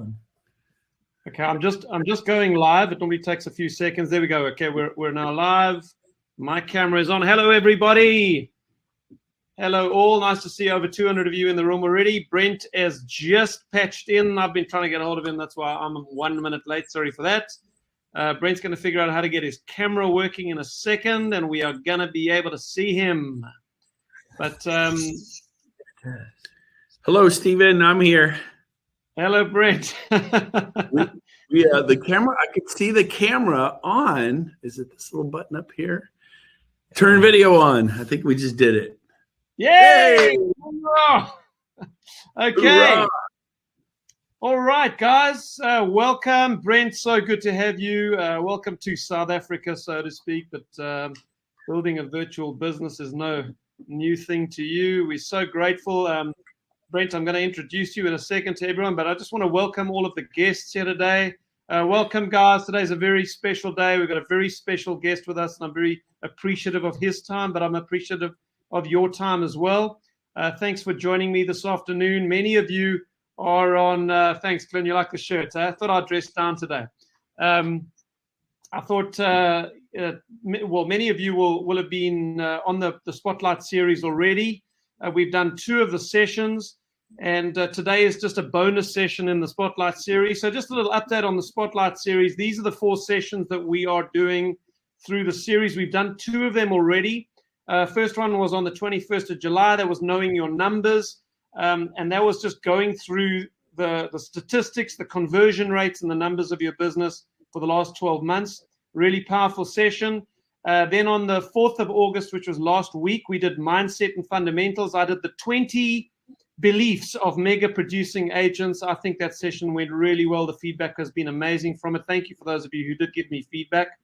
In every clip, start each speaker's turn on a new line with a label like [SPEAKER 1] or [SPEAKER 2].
[SPEAKER 1] on.
[SPEAKER 2] Okay, I'm just going live. It normally takes a few seconds. There we go. Okay, we're now live. My camera is on. Hello, everybody. Hello, all. Nice to see over 200 of you in the room already. Brent has just patched in. I've been trying to get a hold of him. That's why I'm 1 minute late. Sorry for that. Brent's going to figure out how to get his camera working in a second, and we are going to be able to see him. But
[SPEAKER 3] hello, Stephen. I'm here.
[SPEAKER 2] Hello, Brent.
[SPEAKER 3] The camera. I could see the camera on. Is it this little button up here? Turn video on. I think we just did it.
[SPEAKER 2] Yay! Okay.
[SPEAKER 3] Hoorah.
[SPEAKER 2] All right, guys. Welcome, Brent. So good to have you. Welcome to South Africa, so to speak. But building a virtual business is no new thing to you. We're so grateful. Brent, I'm going to introduce you in a second to everyone, but I just want to welcome all of the guests here today. Welcome, guys. Today's a very special day. We've got a very special guest with us, and I'm very appreciative of his time, but I'm appreciative of your time as well. Thanks for joining me this afternoon. Many of you are on, thanks, Glenn, you like the shirt. I thought I'd dress down today. I thought, well, many of you will have been on the Spotlight series already. We've done 2 of the sessions. And today is just a bonus session in the Spotlight series. So just a little update on the Spotlight series. These are the 4 sessions that we are doing through the series. We've done 2 of them already. First one was on the 21st of July. That was knowing your numbers. And that was just going through the statistics, the conversion rates, and the numbers of your business for the last 12 months. Really powerful session. Then on the 4th of August, which was last week, we did mindset and fundamentals. I did the 20 beliefs of mega producing agents. I think that session went really well. The feedback has been amazing from it. Thank you for those of you who did give me feedback.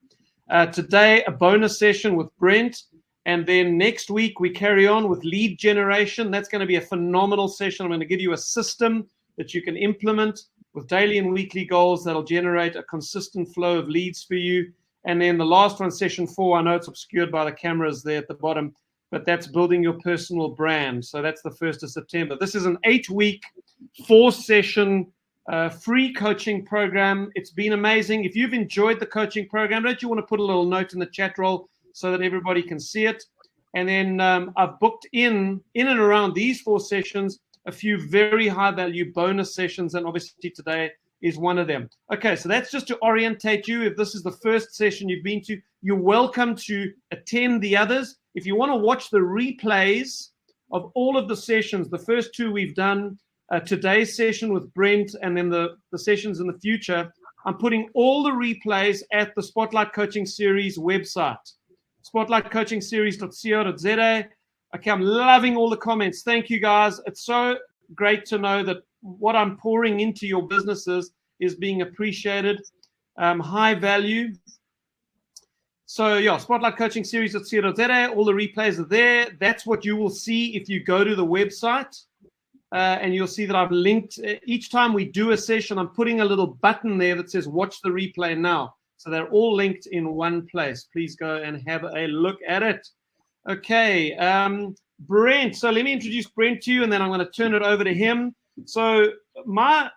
[SPEAKER 2] Today, a bonus session with Brent. And then next week, we carry on with lead generation. That's going to be a phenomenal session. I'm going to give you a system that you can implement with daily and weekly goals that'll generate a consistent flow of leads for you. And then the last one, session 4, I know it's obscured by the cameras there at the bottom, but that's building your personal brand. So that's the 1st of September. This is an 8-week, 4-session free coaching program. It's been amazing. If you've enjoyed the coaching program, don't you want to put a little note in the chat roll so that everybody can see it? And then I've booked in and around these 4 sessions, a few very high value bonus sessions. And obviously today is one of them. Okay, so that's just to orientate you. If this is the first session you've been to, you're welcome to attend the others. If you want to watch the replays of all of the sessions, the first 2 we've done, today's session with Brent, and then the sessions in the future, I'm putting all the replays at the Spotlight Coaching Series website, spotlightcoachingseries.co.za. Okay, I'm loving all the comments. Thank you, guys. It's so great to know that what I'm pouring into your businesses is being appreciated, high value. So yeah, Spotlight Coaching Series at .co.za. All the replays are there. That's what you will see if you go to the website. And you'll see that I've linked. Each time we do a session, I'm putting a little button there that says watch the replay now. So they're all linked in one place. Please go and have a look at it. Okay, Brent. So let me introduce Brent to you, and then I'm going to turn it over to him. So my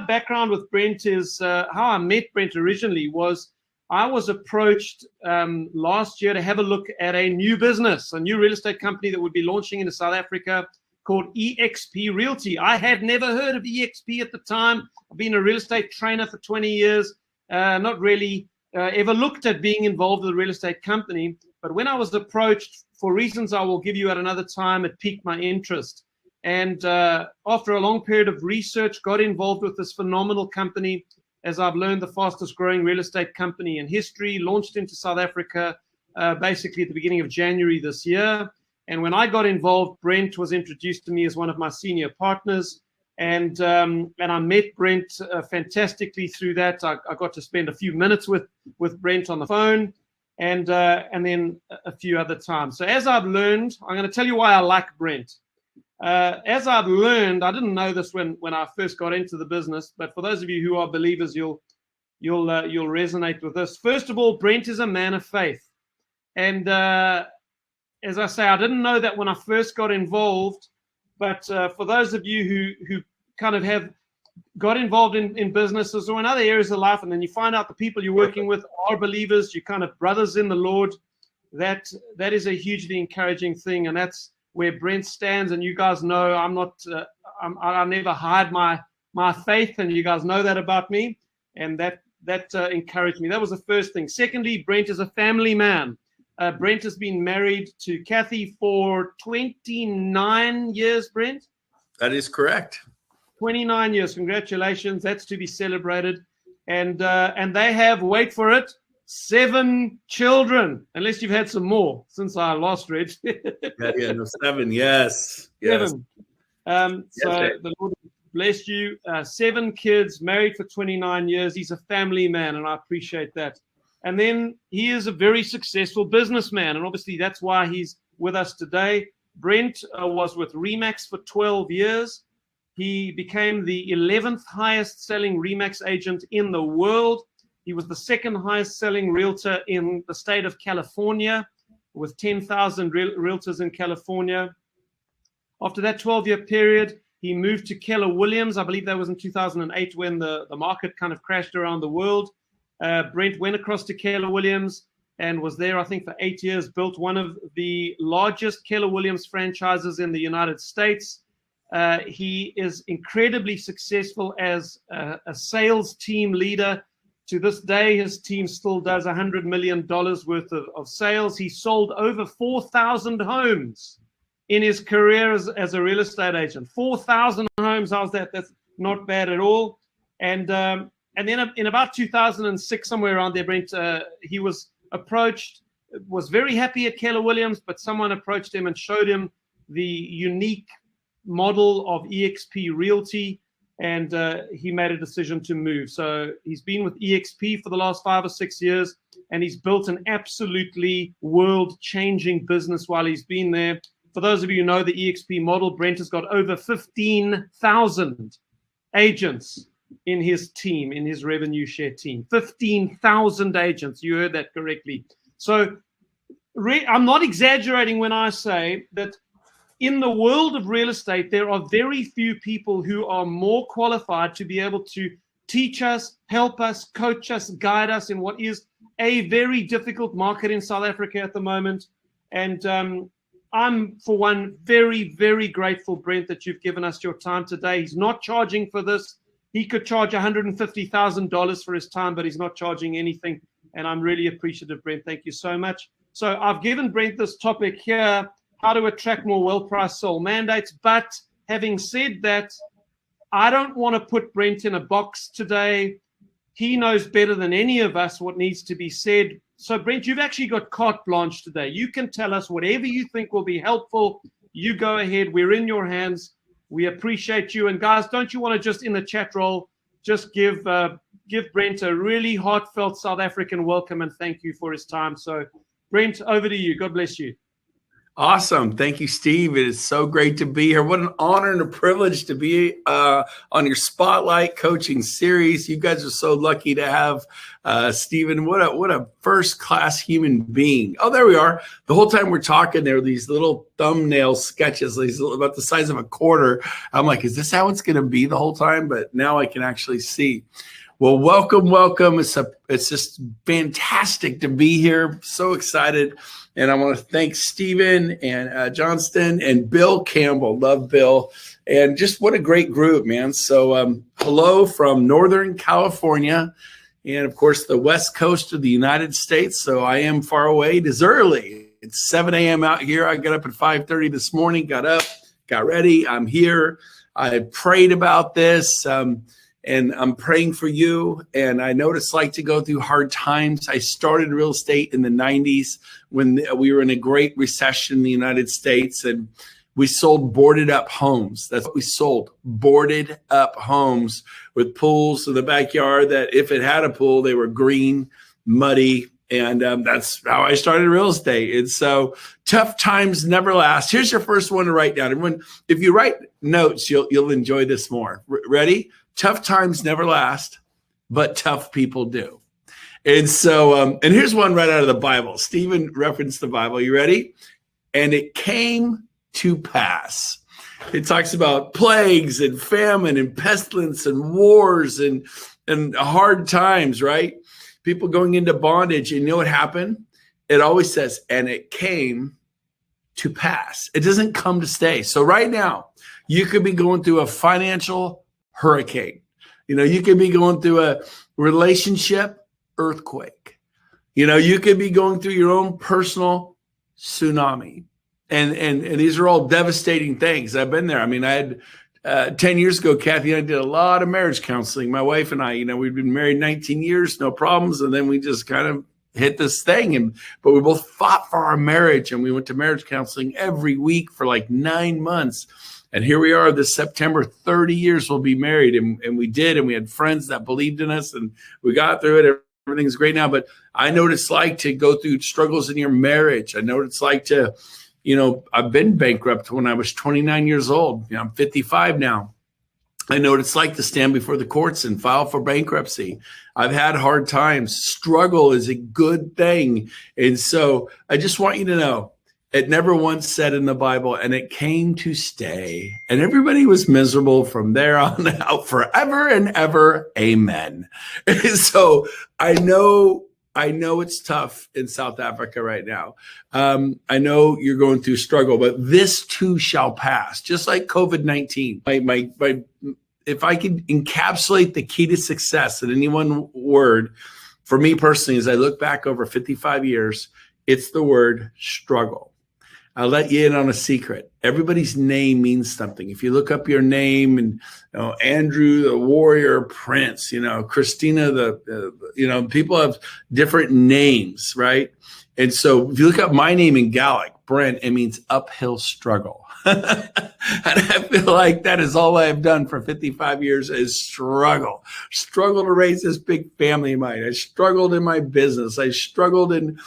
[SPEAKER 2] background with Brent is how I met Brent originally was I was approached last year to have a look at a new business, a new real estate company that would be launching into South Africa called Exp Realty. I had never heard of Exp at the time. I've been a real estate trainer for 20 years, not really ever looked at being involved with a real estate company. But when I was approached, for reasons I will give you at another time, it piqued my interest. And after a long period of research, got involved with this phenomenal company. As I've learned, the fastest growing real estate company in history, launched into South Africa basically at the beginning of January this year. And when I got involved, Brent was introduced to me as one of my senior partners. And I met Brent fantastically through that. I got to spend a few minutes with Brent on the phone and then a few other times. So as I've learned, I'm going to tell you why I like Brent. As I've learned, I didn't know this when I first got into the business, but for those of you who are believers, you'll resonate with this. First of all, Brent is a man of faith. And as I say, I didn't know that when I first got involved, but for those of you who kind of have got involved in businesses or in other areas of life, and then you find out the people you're working with are believers, you're kind of brothers in the Lord, that is a hugely encouraging thing. And that's where Brent stands. And you guys know I never hide my faith, and you guys know that about me. And that encouraged me. That was the first thing. Secondly, Brent is a family man. Brent has been married to Kathy for 29 years, Brent?
[SPEAKER 3] That is correct.
[SPEAKER 2] 29 years. Congratulations. That's to be celebrated. And they have, wait for it, 7 children, unless you've had some more since I last read.
[SPEAKER 3] No, 7, yes.
[SPEAKER 2] 7. The Lord bless you. 7 kids, married for 29 years. He's a family man, and I appreciate that. And then he is a very successful businessman, and obviously that's why he's with us today. Brent was with Remax for 12 years. He became the 11th highest selling Remax agent in the world. He was the 2nd highest selling realtor in the state of California, with 10,000 realtors in California. After that 12-year period, he moved to Keller Williams. I believe that was in 2008 when the market kind of crashed around the world. Brent went across to Keller Williams and was there, I think, for 8 years, built one of the largest Keller Williams franchises in the United States. He is incredibly successful as a sales team leader. To this day, his team still does $100 million worth of sales. He sold over 4,000 homes in his career as a real estate agent. 4,000 homes, how's that? That's not bad at all. And then in about 2006, somewhere around there, Brent, he was approached, was very happy at Keller Williams, but someone approached him and showed him the unique model of EXP Realty, and he made a decision to move. So he's been with EXP for the last 5 or 6 years, and he's built an absolutely world-changing business while he's been there. For those of you who know the EXP model, Brent has got over 15,000 agents in his team, in his revenue share team. 15,000 agents. You heard that correctly. So I'm not exaggerating when I say that in the world of real estate, there are very few people who are more qualified to be able to teach us, help us, coach us, guide us in what is a very difficult market in South Africa at the moment. And I'm, for one, very, very grateful, Brent, that you've given us your time today. He's not charging for this. He could charge $150,000 for his time, but he's not charging anything. And I'm really appreciative, Brent. Thank you so much. So I've given Brent this topic here, how to attract more well-priced soul mandates. But having said that, I don't want to put Brent in a box today. He knows better than any of us what needs to be said. So, Brent, you've actually got carte blanche today. You can tell us whatever you think will be helpful. You go ahead. We're in your hands. We appreciate you. And, guys, don't you want to just, in the chat roll, just give Brent a really heartfelt South African welcome and thank you for his time. So, Brent, over to you. God bless you.
[SPEAKER 3] Awesome. Thank you, Steve. It is so great to be here. What an honor and a privilege to be on your Spotlight Coaching Series. You guys are so lucky to have Stephen. What a first-class human being. Oh, there we are. The whole time we're talking, there are these little thumbnail sketches, these about the size of a quarter. I'm like, is this how it's going to be the whole time? But now I can actually see. Well, welcome. It's just fantastic to be here. So excited. And I want to thank Stephen and Johnstone and Bill Campbell. Love Bill. And just what a great group, man. So hello from Northern California and, of course, the West Coast of the United States. So I am far away. It is early. It's 7 a.m. out here. I got up at 5:30 this morning, got up, got ready. I'm here. I prayed about this. And I'm praying for you. And I know what it's like to go through hard times. I started real estate in the 90s when we were in a great recession in the United States. And we sold boarded up homes. That's what we sold, boarded up homes with pools in the backyard that if it had a pool, they were green, muddy. And that's how I started real estate. And so tough times never last. Here's your first one to write down. Everyone, if you write notes, you'll enjoy this more. Ready? Tough times never last, but tough people do. And so, and here's one right out of the Bible. Stephen referenced the Bible. You ready? And it came to pass. It talks about plagues and famine and pestilence and wars and hard times, right? People going into bondage. And you know what happened? It always says, and it came to pass. It doesn't come to stay. So right now, you could be going through a financial hurricane. You know, you could be going through a relationship earthquake. You know, you could be going through your own personal tsunami. And these are all devastating things. I've been there. I mean, I had 10 years ago, Kathy and I did a lot of marriage counseling. My wife and I, you know, we'd been married 19 years, no problems. And then we just kind of hit this thing. But we both fought for our marriage, and we went to marriage counseling every week for like 9 months. And here we are this September, 30 years we'll be married. And we did, and we had friends that believed in us, and we got through it. Everything's great now. But I know what it's like to go through struggles in your marriage. I know what it's like to, you know, I've been bankrupt when I was 29 years old. You know, I'm 55 now. I know what it's like to stand before the courts and file for bankruptcy. I've had hard times. Struggle is a good thing. And so I just want you to know, it never once said in the Bible, and it came to stay. And everybody was miserable from there on out forever and ever. Amen. And so I know it's tough in South Africa right now. I know you're going through struggle, but this too shall pass, just like COVID-19. If I could encapsulate the key to success in any one word, for me personally, as I look back over 55 years, it's the word struggle. I'll let you in on a secret. Everybody's name means something. If you look up your name, and Andrew, the warrior prince, Christina, people have different names, right? And so if you look up my name in Gaelic, Brent, it means uphill struggle. And I feel like that is all I have done for 55 years is struggle to raise this big family of mine. I struggled in my business. I struggled in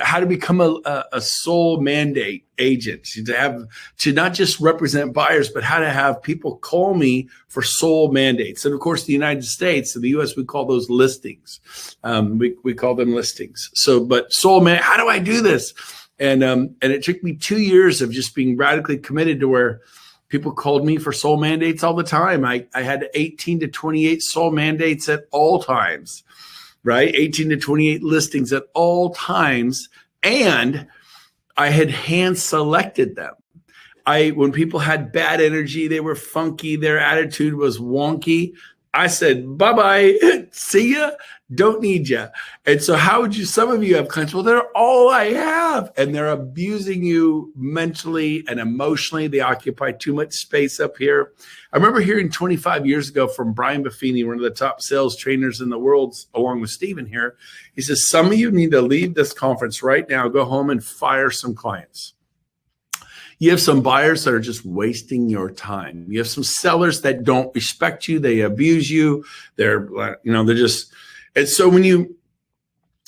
[SPEAKER 3] how to become a sole mandate agent, to not just represent buyers, but how to have people call me for sole mandates. And of course, the United States, in the US, we call those listings. We call them listings. So, but sole man, how do I do this? And it took me 2 years of just being radically committed to where people called me for sole mandates all the time. I had 18 to 28 sole mandates at all times. Right? 18 to 28 listings at all times. And I had hand selected them. When people had bad energy, they were funky, their attitude was wonky, I said, bye-bye, see ya, don't need ya. And so some of you have clients, well, they're all I have. And they're abusing you mentally and emotionally. They occupy too much space up here. I remember hearing 25 years ago from Brian Buffini, one of the top sales trainers in the world, along with Stephen here. He says, some of you need to leave this conference right now, go home and fire some clients. You have some buyers that are just wasting your time. You have some sellers that don't respect you. They abuse you. They're just, and so when you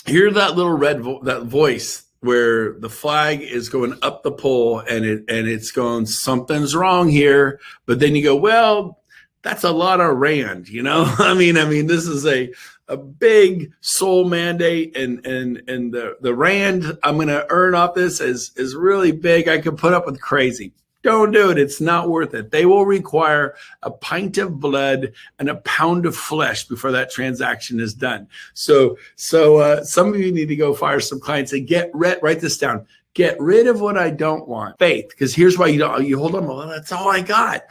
[SPEAKER 3] hear that little that voice where the flag is going up the pole and it's going, something's wrong here. But then you go, well, that's a lot of rand, I mean, this is a big soul mandate, and the rand I'm going to earn off this is really big. I could put up with crazy. Don't do it. It's not worth it. They will require a pint of blood and a pound of flesh before that transaction is done. So some of you need to go fire some clients and write this down. Get rid of what I don't want. Faith, because here's why you hold on. Well, that's all I got.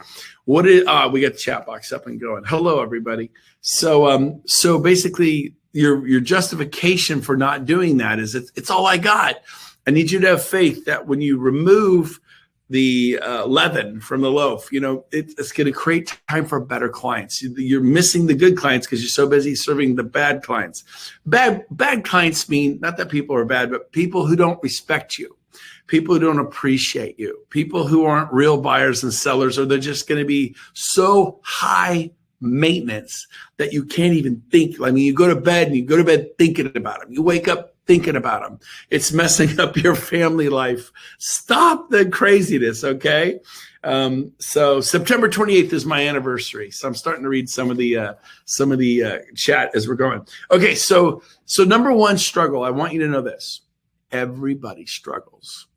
[SPEAKER 3] We got the chat box up and going. Hello, everybody. So basically, your justification for not doing that is it's all I got. I need you to have faith that when you remove the leaven from the loaf, it's going to create time for better clients. You're missing the good clients because you're so busy serving the bad clients. Bad clients mean not that people are bad, but people who don't respect you, people who don't appreciate you, people who aren't real buyers and sellers, or they're just going to be so high maintenance that you can't even think. I mean, you go to bed thinking about them. You wake up thinking about them. It's messing up your family life. Stop the craziness, okay? So September 28th is my anniversary. So I'm starting to read some of the chat as we're going. Okay, so number one struggle, I want you to know this. Everybody struggles.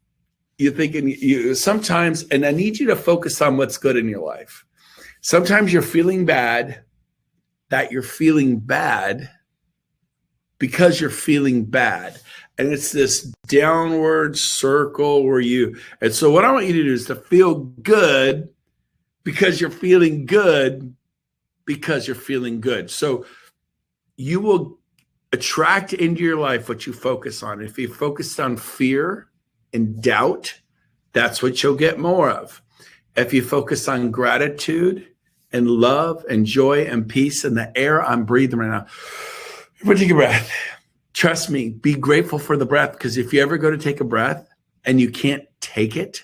[SPEAKER 3] you're thinking you sometimes, and I need you to focus on what's good in your life. Sometimes you're feeling bad, that you're feeling bad because you're feeling bad. And it's this downward circle and so what I want you to do is to feel good because you're feeling good because you're feeling good. So you will attract into your life what you focus on. If you focus on fear and doubt, that's what you'll get more of. If you focus on gratitude and love and joy and peace and the air I'm breathing right now, everybody take a breath. Trust me, be grateful for the breath, because if you ever go to take a breath and you can't take it,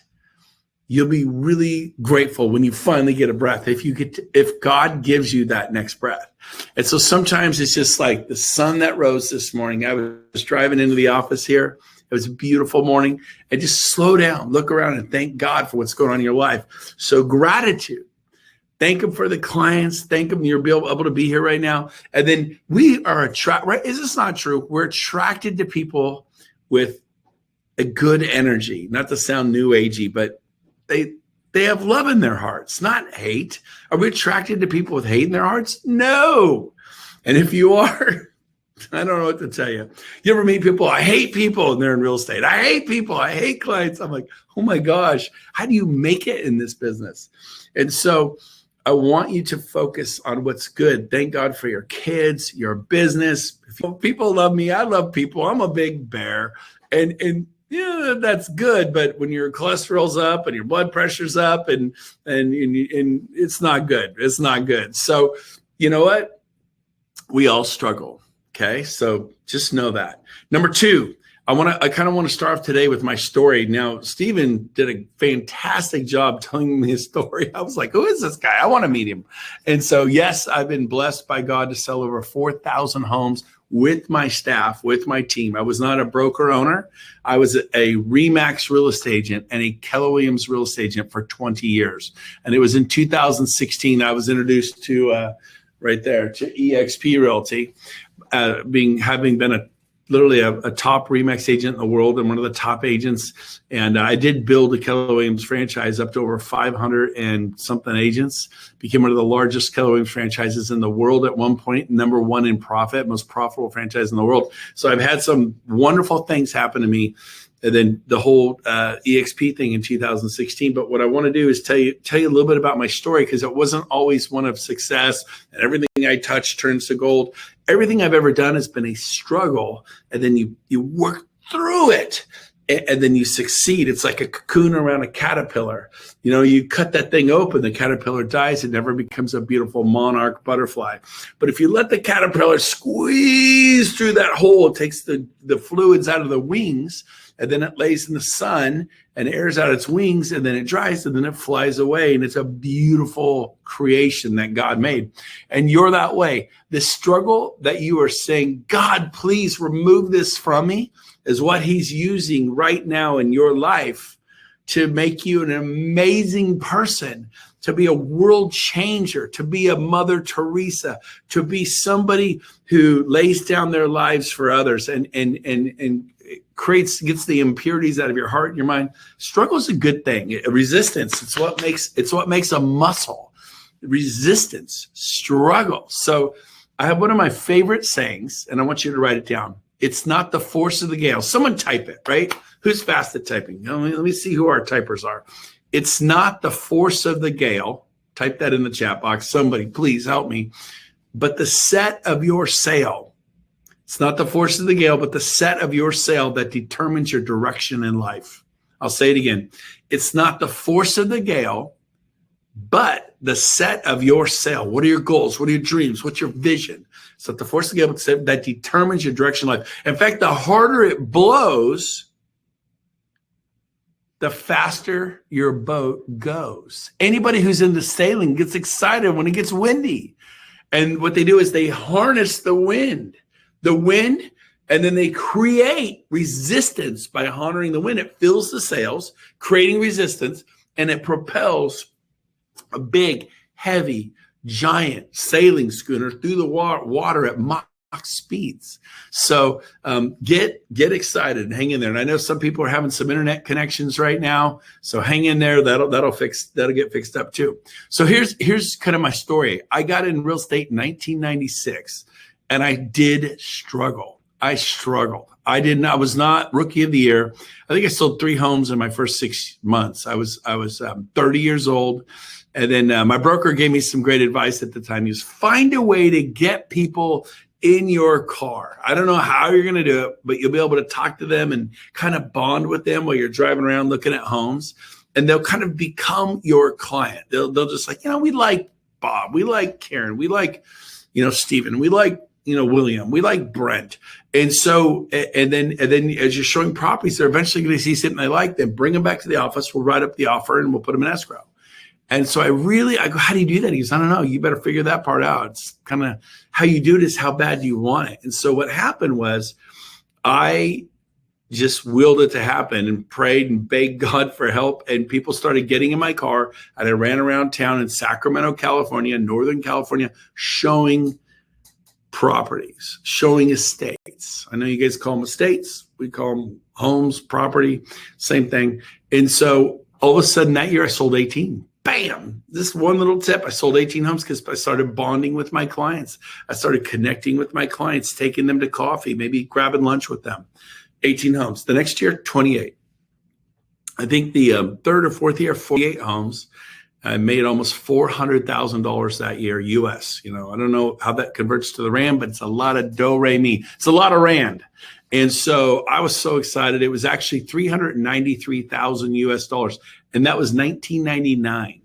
[SPEAKER 3] you'll be really grateful when you finally get a breath. If God gives you that next breath. And so sometimes it's just like the sun that rose this morning. I was driving into the office here. It was a beautiful morning. And just slow down, look around, and thank God for what's going on in your life. So gratitude. Thank him for the clients. Thank him you're able to be here right now. And then we are attracted, right? Is this not true? We're attracted to people with a good energy. Not to sound new agey, but they have love in their hearts, not hate. Are we attracted to people with hate in their hearts? No. And if you are, I don't know what to tell you. You ever meet people, I hate people, and they're in real estate. I hate people. I hate clients. I'm like, oh my gosh, how do you make it in this business? And so I want you to focus on what's good. Thank God for your kids, your business. If people love me, I love people. I'm a big bear. And yeah, that's good. But when your cholesterol's up and your blood pressure's up and it's not good. It's not good. So you know what? We all struggle. Okay. So just know that. Number two, I kind of want to start off today with my story. Now, Stephen did a fantastic job telling me his story. I was like, who is this guy? I want to meet him. And so, yes, I've been blessed by God to sell over 4,000 homes with my staff, with my team. I was not a broker owner. I was a RE/MAX real estate agent and a Keller Williams real estate agent for 20 years. And it was in 2016 I was introduced to right there to Exp Realty, having been literally a top RE/MAX agent in the world and one of the top agents. And I did build a Keller Williams franchise up to over 500 and something agents, became one of the largest Keller Williams franchises in the world at one point, number one in profit, most profitable franchise in the world. So I've had some wonderful things happen to me. And then the whole EXP thing in 2016. But what I want to do is tell you a little bit about my story, because it wasn't always one of success and everything I touch turns to gold. Everything I've ever done has been a struggle. And then you work through it and then you succeed. It's like a cocoon around a caterpillar. You know, you cut that thing open, the caterpillar dies, it never becomes a beautiful monarch butterfly. But if you let the caterpillar squeeze through that hole, it takes the fluids out of the wings, and then it lays in the sun and airs out its wings, and then it dries, and then it flies away. And it's a beautiful creation that God made. And you're that way. The struggle that you are saying, God, please remove this from me, is what he's using right now in your life to make you an amazing person, to be a world changer, to be a Mother Teresa, to be somebody who lays down their lives for others and gets the impurities out of your heart and your mind. Struggle is a good thing. Resistance, it's what makes a muscle. Resistance, struggle. So I have one of my favorite sayings, and I want you to write it down. It's not the force of the gale. Someone type it, right? Who's fast at typing? Let me see who our typers are. It's not the force of the gale. Type that in the chat box. Somebody, please help me. But the set of your sail. It's not the force of the gale, but the set of your sail that determines your direction in life. I'll say it again. It's not the force of the gale, but the set of your sail. What are your goals? What are your dreams? What's your vision? It's not the force of the gale, but that determines your direction in life. In fact, the harder it blows, the faster your boat goes. Anybody who's into sailing gets excited when it gets windy. And what they do is they harness the wind, and then they create resistance by honoring the wind. It fills the sails, creating resistance, and it propels a big, heavy, giant sailing schooner through the water at Mach speeds. So get excited and hang in there. And I know some people are having some internet connections right now, so hang in there. That'll get fixed up too. So here's kind of my story. I got in real estate in 1996, and I did struggle. I struggled. I was not rookie of the year. I think I sold 3 homes in my first 6 months. I was 30 years old. And then my broker gave me some great advice at the time. He was, find a way to get people in your car. I don't know how you're going to do it, but you'll be able to talk to them and kind of bond with them while you're driving around looking at homes. And they'll kind of become your client. They'll just like, we like Bob. We like Karen. We like, Stephen. We like, William. We like Brent. And so, and then as you're showing properties, they're eventually going to see something they like, then bring them back to the office. We'll write up the offer and we'll put them in escrow. And so I go, how do you do that? He goes, I don't know. You better figure that part out. It's kind of how you do it is how bad do you want it? And so what happened was I just willed it to happen and prayed and begged God for help. And people started getting in my car. And I ran around town in Sacramento, California, Northern California, showing properties, showing estates. I know you guys call them estates. We call them homes, property, same thing. And so all of a sudden that year I sold 18. Bam! This one little tip. I sold 18 homes because I started bonding with my clients. I started connecting with my clients, taking them to coffee, maybe grabbing lunch with them. 18 homes. The next year, 28. I think the third or fourth year, 48 homes. I made almost $400,000 that year, US. I don't know how that converts to the Rand, but it's a lot of do-re-mi. It's a lot of Rand. And so I was so excited. It was actually $393,000 US dollars. And that was 1999.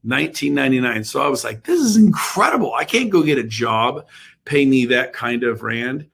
[SPEAKER 3] 1999. So I was like, this is incredible. I can't go get a job paying me that kind of Rand.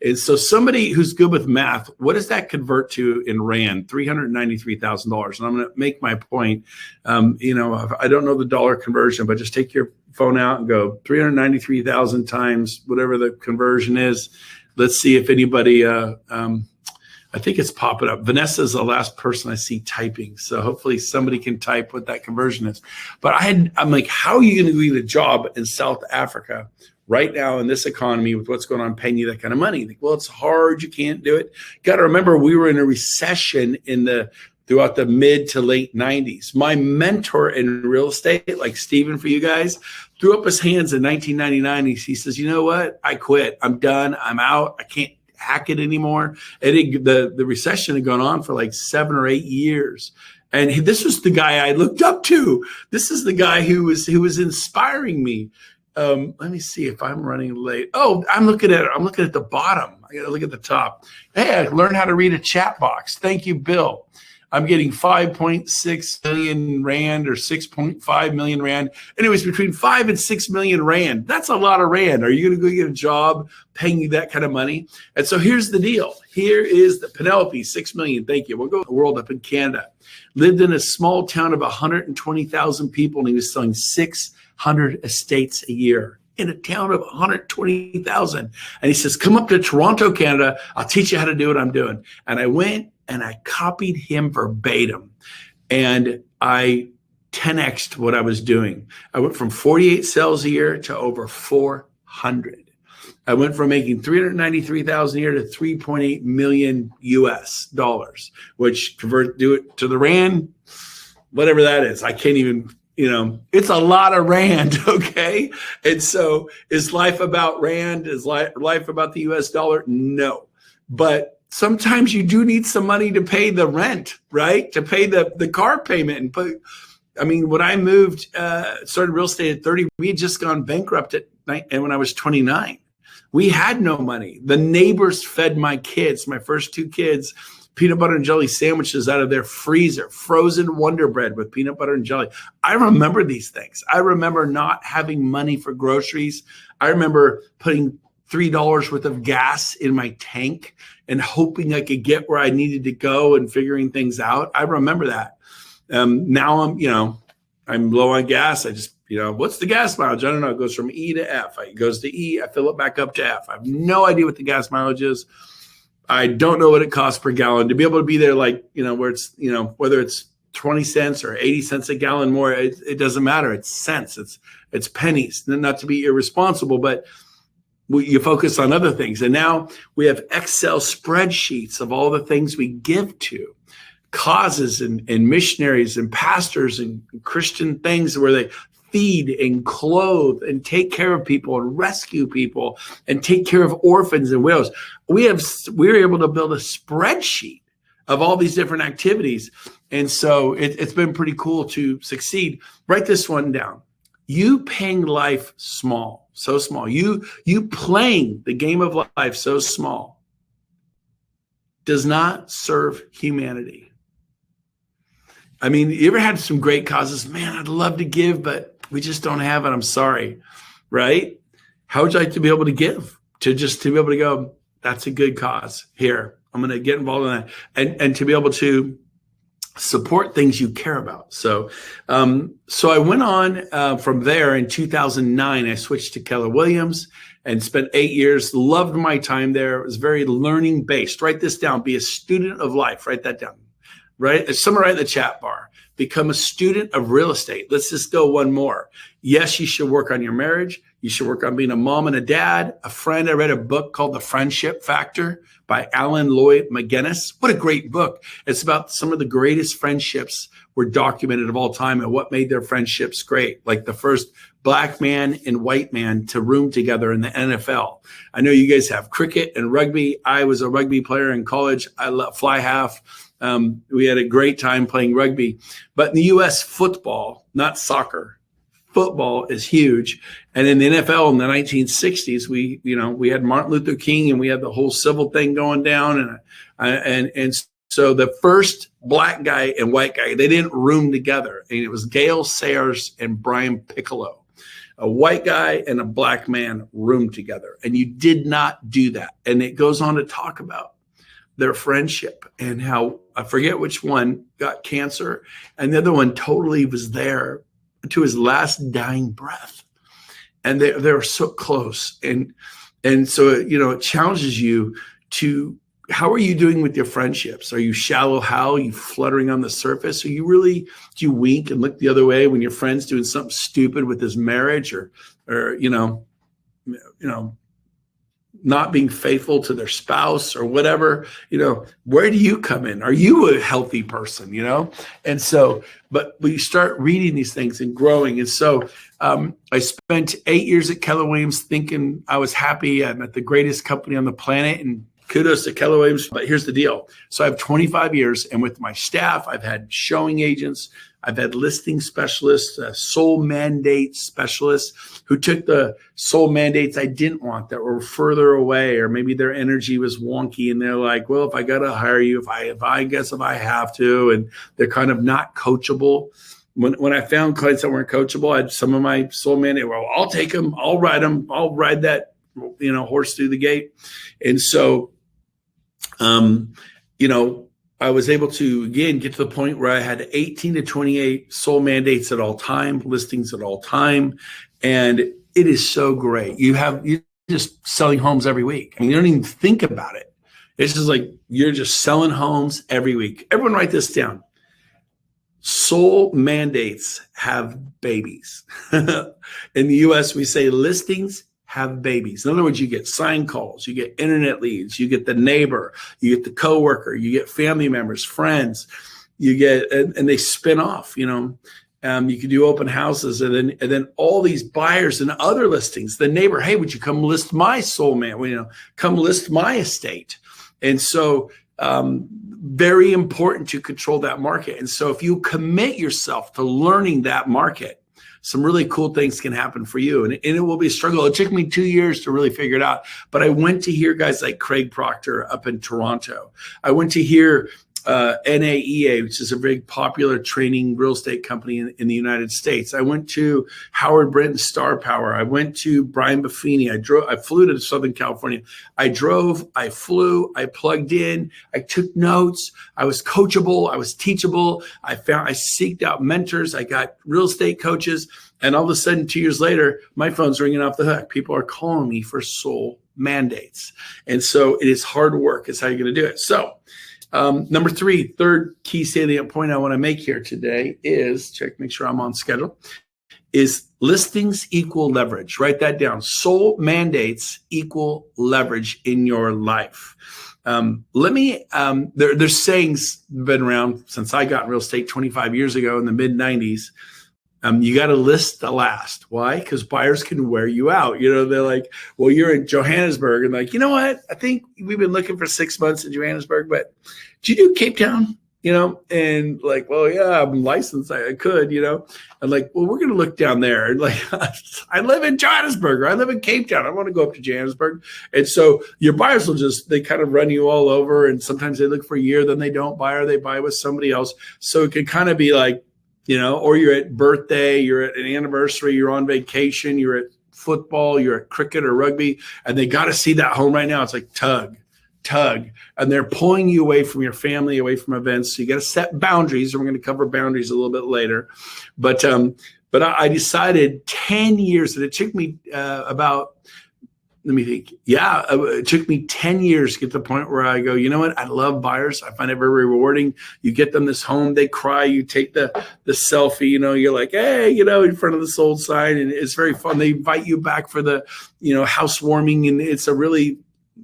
[SPEAKER 3] And so somebody who's good with math, what does that convert to in Rand? $393,000. And I'm going to make my point. I don't know the dollar conversion, but just take your phone out and go 393,000 times whatever the conversion is. Let's see if anybody, I think it's popping up. Vanessa is the last person I see typing. So hopefully somebody can type what that conversion is. But I'm like, how are you going to get a job in South Africa right now in this economy with what's going on, paying you that kind of money? Like, well, it's hard. You can't do it. Got to remember, we were in a recession throughout the mid to late 90s. My mentor in real estate, like Stephen for you guys, threw up his hands in 1999. He says, you know what? I quit. I'm done. I'm out. I can't hack it anymore. And the recession had gone on for like 7 or 8 years. And this was the guy I looked up to. This is the guy who was inspiring me. Let me see if I'm running late. Oh, I'm looking at the bottom. I got to look at the top. Hey, I learned how to read a chat box. Thank you, Bill. I'm getting 5.6 million Rand or 6.5 million Rand. Anyways, between 5 and 6 million Rand. That's a lot of Rand. Are you going to go get a job paying you that kind of money? And so here's the deal. Here is the Penelope, 6 million. Thank you. We'll go to the world up in Canada. Lived in a small town of 120,000 people, and he was selling 600 estates a year in a town of 120,000. And he says, come up to Toronto, Canada. I'll teach you how to do what I'm doing. And I went and I copied him verbatim. And I 10x'd what I was doing. I went from 48 sales a year to over 400. I went from making $393,000 a year to 3.8 million US dollars, which do it to the Rand, whatever that is. I can't even, it's a lot of Rand, okay? And so is life about Rand? Is life about the US dollar? No. But sometimes you do need some money to pay the rent, right? To pay the car payment. And when I moved, started real estate at 30, we had just gone bankrupt and when I was 29. We had no money. The neighbors fed my kids, my first 2 kids, peanut butter and jelly sandwiches out of their freezer, frozen Wonder Bread with peanut butter and jelly. I remember these things. I remember not having money for groceries. I remember putting $3 worth of gas in my tank and hoping I could get where I needed to go and figuring things out. I remember that. Now I'm low on gas. I just, what's the gas mileage? I don't know. It goes from E to F. It goes to E. I fill it back up to F. I have no idea what the gas mileage is. I don't know what it costs per gallon to be able to be there. Like, where it's, whether it's 20 cents or 80 cents a gallon more, it doesn't matter. It's cents. It's pennies. Not to be irresponsible, but you focus on other things. And now we have Excel spreadsheets of all the things we give to causes and missionaries and pastors and Christian things where they feed and clothe and take care of people and rescue people and take care of orphans and widows. We're able to build a spreadsheet of all these different activities. And so it's been pretty cool to succeed. Write this one down. You paying life small, so small. You playing the game of life so small does not serve humanity. I mean, you ever had some great causes? Man, I'd love to give, but we just don't have it. I'm sorry, right? How would you like to be able to give? To be able to go, that's a good cause. Here, I'm going to get involved in that. And to be able to support things you care about. So I went on from there in 2009. I switched to Keller Williams and spent 8 years. Loved my time there. It was very learning based. Write this down. Be a student of life. Write that down. Right? Someone write in the chat bar. Become a student of real estate. Let's just go one more. Yes, you should work on your marriage. You should work on being a mom and a dad, a friend. I read a book called The Friendship Factor by Alan Lloyd McGinnis. What a great book. It's about some of the greatest friendships were documented of all time and what made their friendships great. Like the first black man and white man to room together in the NFL. I know you guys have cricket and rugby. I was a rugby player in college. I love fly half. We had a great time playing rugby, but in the U.S. football, not soccer, football is huge. And in the NFL in the 1960s, we had Martin Luther King and we had the whole civil thing going down. And so the first black guy and white guy, they didn't room together. And it was Gale Sayers and Brian Piccolo. A white guy and a black man roomed together. And you did not do that. And it goes on to talk about their friendship and how, I forget which one got cancer and the other one totally was there to his last dying breath. And they were so close. And so, it challenges you to, how are you doing with your friendships? Are you shallow? How are you fluttering on the surface? Do you wink and look the other way when your friend's doing something stupid with his marriage or not being faithful to their spouse or whatever, where do you come in? Are you a healthy person, And so, but we start reading these things and growing. And so I spent 8 years at Keller Williams thinking I was happy. I'm at the greatest company on the planet and kudos to Keller Williams. But here's the deal. So I have 25 years and with my staff, I've had showing agents, I've had listing specialists, soul mandate specialists who took the soul mandates I didn't want that were further away, or maybe their energy was wonky. And they're like, well, if I got to hire you, if I have to, and they're kind of not coachable. When I found clients that weren't coachable, I had some of my soul mandate, well, I'll take them. I'll ride them. I'll ride that, horse through the gate. And so, I was able to, again, get to the point where I had 18 to 28 soul mandates at all time, listings at all time. And it is so great. You're just selling homes every week. I mean, you don't even think about it. It's just like you're just selling homes every week. Everyone write this down. Soul mandates have babies. In the U.S., we say listings have babies. In other words, you get sign calls, you get internet leads, you get the neighbor, you get the coworker, you get family members, friends, and they spin off, you can do open houses and then all these buyers and other listings, the neighbor, hey, would you come list my soul man? Come list my estate. And so, very important to control that market. And so if you commit yourself to learning that market, some really cool things can happen for you. And it will be a struggle. It took me 2 years to really figure it out. But I went to hear guys like Craig Proctor up in Toronto. I went to hear NAEA, which is a very popular training real estate company in the United States. I went to Howard Brent Star Power. I went to Brian Buffini. I flew to Southern California. I drove, I flew, I plugged in, I took notes. I was coachable, I was teachable. I seeked out mentors. I got real estate coaches. And all of a sudden, 2 years later, my phone's ringing off the hook. People are calling me for soul mandates. And so it is hard work. It's how you're going to do it. So number three, third key salient point I want to make here today is, make sure I'm on schedule, is Listings equal leverage. Write that down. Sold mandates equal leverage in your life. There's sayings been around since I got in real estate 25 years ago in the mid 90s. You got to list the last. Why? Because buyers can wear you out. They're like, well, you're in Johannesburg. And like, you know what? I think we've been looking for 6 months in Johannesburg, but did you do Cape Town? And like, well, yeah, I'm licensed. I could, and like, well, we're going to look down there. And like, I live in Johannesburg, or I live in Cape Town. I want to go up to Johannesburg. And so your buyers they kind of run you all over. And sometimes they look for a year, then they don't buy, or they buy with somebody else. So it can kind of be like, or you're at birthday, you're at an anniversary, you're on vacation, you're at football, you're at cricket or rugby, and they got to see that home right now. It's like tug, and they're pulling you away from your family, away from events. So you got to set boundaries, and we're going to cover boundaries a little bit later. But I decided 10 years, and it took me it took me 10 years to get to the point where I go, you know what? I love buyers. I find it very rewarding. You get them this home, they cry, you take the selfie, you're like, hey, in front of the sold sign, and it's very fun. They invite you back for the, housewarming, and it's a really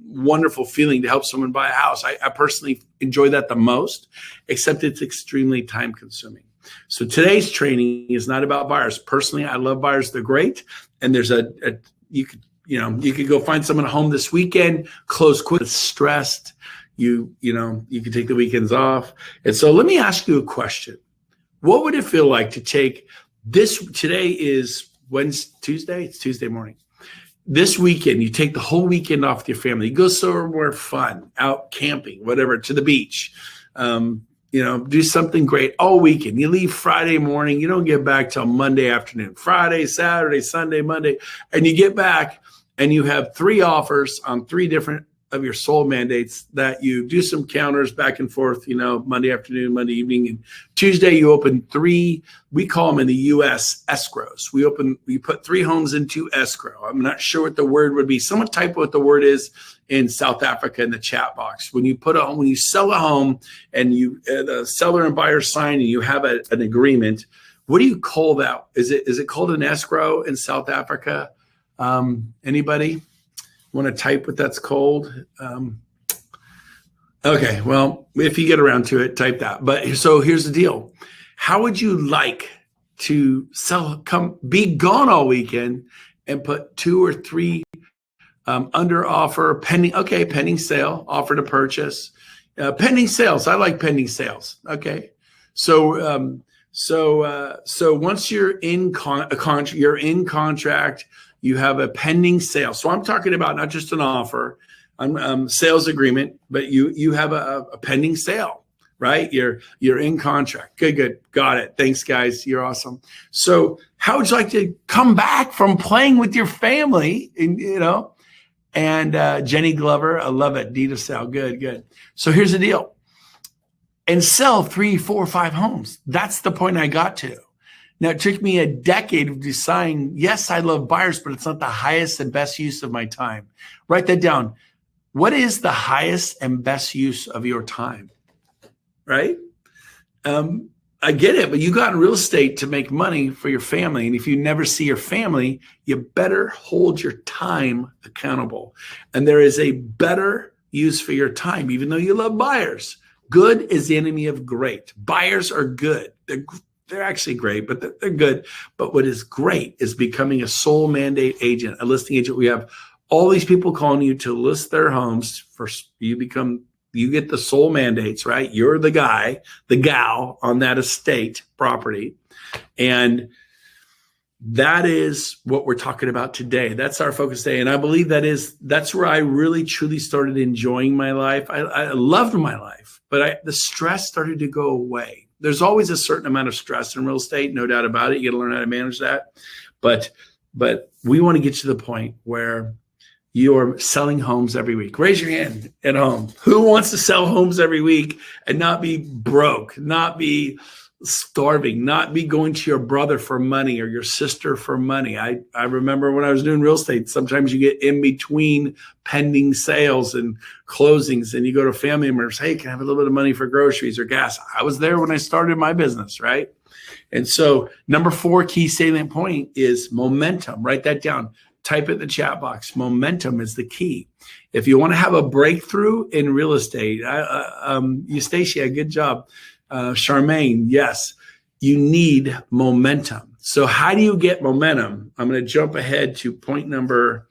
[SPEAKER 3] wonderful feeling to help someone buy a house. I personally enjoy that the most, except it's extremely time consuming. So today's training is not about buyers. Personally, I love buyers. They're great. And there's you could go find someone at home this weekend, close quick, stressed. You can take the weekends off. And so let me ask you a question. What would it feel like to take this? Today is Tuesday. It's Tuesday morning. This weekend, you take the whole weekend off with your family. You go somewhere fun, out camping, whatever, to the beach. Do something great all weekend. You leave Friday morning. You don't get back till Monday afternoon. Friday, Saturday, Sunday, Monday. And you get back and you have 3 offers on 3 different of your sold mandates that you do some counters back and forth, Monday afternoon, Monday evening. And Tuesday, you open 3, we call them in the U.S. escrows. We put 3 homes into escrow. I'm not sure what the word would be. Someone type what the word is in South Africa in the chat box. When you sell a home and the seller and buyer sign and you have an agreement, what do you call that? Is it called an escrow in South Africa? Anybody want to type what that's called? Okay, well, if you get around to it, type that. But so here's the deal. How would you like to be gone all weekend and put 2 or 3 under offer, pending sale, offer to purchase, pending sales. I like pending sales. Okay. So once you're in contract, you have a pending sale. So I'm talking about not just an offer, sales agreement, but you have a pending sale, right? You're in contract. Good. Got it. Thanks, guys. You're awesome. So how would you like to come back from playing with your family? And Jenny Glover, I love it. Dita Sal, good. So here's the deal. And sell 3, 4, 5 homes. That's the point I got to. Now, it took me a decade of deciding, yes, I love buyers, but it's not the highest and best use of my time. Write that down. What is the highest and best use of your time? Right? I get it, but you got in real estate to make money for your family. And if you never see your family, you better hold your time accountable. And there is a better use for your time, even though you love buyers. Good is the enemy of great. Buyers are good. They're actually great, but they're good. But what is great is becoming a sole mandate agent, a listing agent. We have all these people calling you to list their homes. You get the sole mandates, right? You're the guy, the gal on that estate property. And that is what we're talking about today. That's our focus today. And I believe that's where I really, truly started enjoying my life. I loved my life, but the stress started to go away. There's always a certain amount of stress in real estate, no doubt about it. You got to learn how to manage that. But we want to get to the point where you're selling homes every week. Raise your hand at home. Who wants to sell homes every week and not be broke, not be starving, not be going to your brother for money or your sister for money? I remember when I was doing real estate, sometimes you get in between pending sales and closings and you go to family members, hey, can I have a little bit of money for groceries or gas? I was there when I started my business, right? And so number 4 key salient point is momentum. Write that down. Type it in the chat box. Momentum is the key. If you want to have a breakthrough in real estate, Eustacia, good job. Charmaine, yes, you need momentum. So how do you get momentum? I'm going to jump ahead to point number,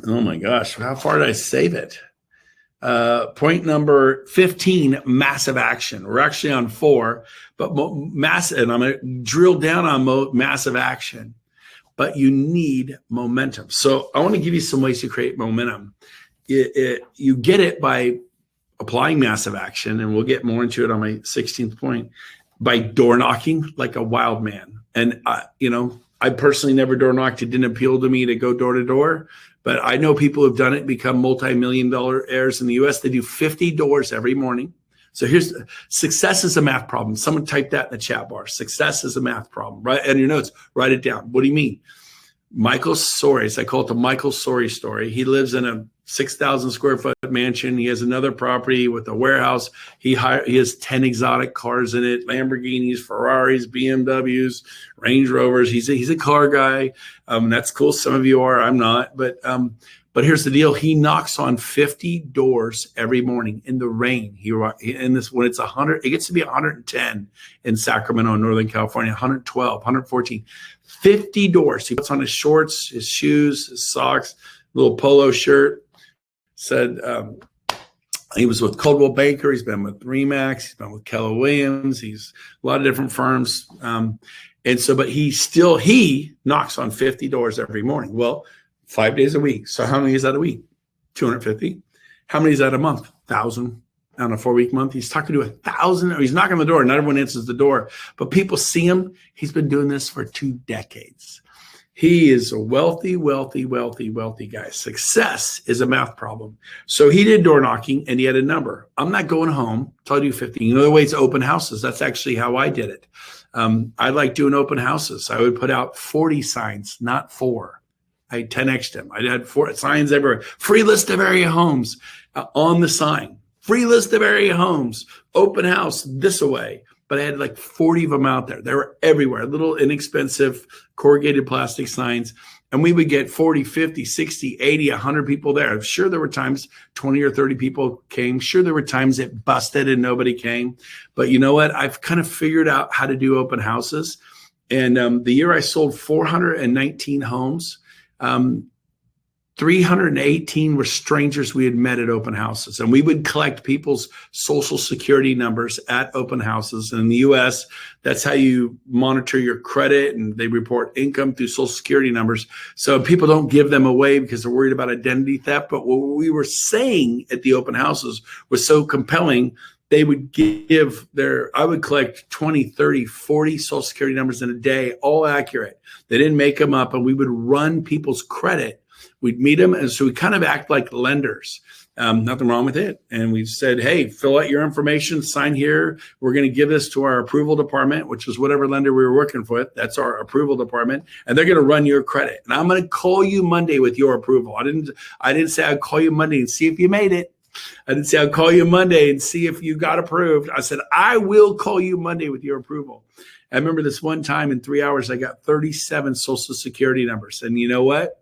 [SPEAKER 3] oh my gosh, how far did I save it? Point number 15, massive action. We're actually on 4, but massive, and I'm going to drill down on massive action. But you need momentum. So I want to give you some ways to create momentum. You get it by applying massive action, and we'll get more into it on my 16th point, by door knocking like a wild man. And, I personally never door knocked. It didn't appeal to me to go door to door, but I know people who've done it, become multi-million-dollar heirs in the US. They do 50 doors every morning. So here's success is a math problem. Someone type that in the chat bar. Success is a math problem. Right? And your notes, write it down. What do you mean? Michael Soares, I call it the Michael Soares story. He lives in a 6,000 square foot mansion. He has another property with a warehouse. He has 10 exotic cars in it, Lamborghinis, Ferraris, BMWs, Range Rovers. He's a car guy. That's cool. Some of you are, I'm not. But here's the deal. He knocks on 50 doors every morning in the rain. When it's 100, it gets to be 110 in Sacramento, Northern California, 112, 114, 50 doors. He puts on his shorts, his shoes, his socks, little polo shirt. Said he was with Coldwell Banker. He's been with Remax. He's been with Keller Williams. He's a lot of different firms. But he knocks on 50 doors every morning. Well, 5 days a week. So how many is that a week? 250. How many is that a month? 1,000 on a 4-week month. He's talking to 1,000. He's knocking on the door. Not everyone answers the door, but people see him. He's been doing this for 2 decades. He is a wealthy, wealthy, wealthy, wealthy guy. Success is a math problem. So he did door knocking and he had a number. I'm not going home till I do 50. You know the way it's open houses. That's actually how I did it. I like doing open houses. I would put out 40 signs, not 4. I 10x'd them. I had 4 signs everywhere. Free list of area homes on the sign. Free list of area homes. Open house this away. But I had like 40 of them out there. They were everywhere. Little inexpensive corrugated plastic signs. And we would get 40, 50, 60, 80, 100 people there. I'm sure there were times 20 or 30 people came. Sure, there were times it busted and nobody came. But you know what? I've kind of figured out how to do open houses. And the year I sold 419 homes, 318 were strangers we had met at open houses. And we would collect people's social security numbers at open houses. And in the US, that's how you monitor your credit, and they report income through social security numbers. So people don't give them away because they're worried about identity theft. But what we were saying at the open houses was so compelling. They would I would collect 20, 30, 40 social security numbers in a day, all accurate. They didn't make them up, and we would run people's credit. We'd meet them, and so we kind of act like lenders. Nothing wrong with it. And we said, hey, fill out your information, sign here. We're going to give this to our approval department, which is whatever lender we were working with. That's our approval department, and they're going to run your credit. And I'm going to call you Monday with your approval. I didn't say I'd call you Monday and see if you made it. I didn't say I'll call you Monday and see if you got approved. I said, I will call you Monday with your approval. I remember this one time in 3 hours, I got 37 social security numbers. And you know what?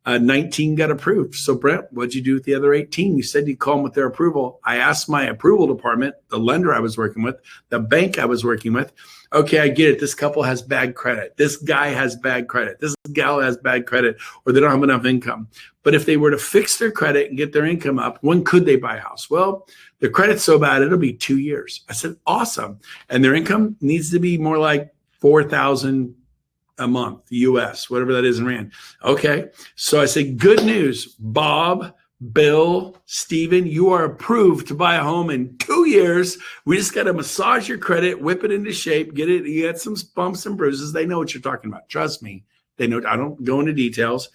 [SPEAKER 3] 19 got approved. So Brent, what'd you do with the other 18? You said you'd call them with their approval. I asked my approval department, the lender I was working with, the bank I was working with, okay, I get it. This couple has bad credit. This guy has bad credit. This gal has bad credit, or they don't have enough income. But if they were to fix their credit and get their income up, when could they buy a house? Well, the credit's so bad, it'll be 2 years. I said, awesome. And their income needs to be more like 4,000 a month, US, whatever that is in Rand. Okay. So I say, good news, Bob, Bill, Steven, you are approved to buy a home in 2 years. We just got to massage your credit, whip it into shape, get it. You had some bumps and bruises. They know what you're talking about. Trust me. They know. I don't go into details.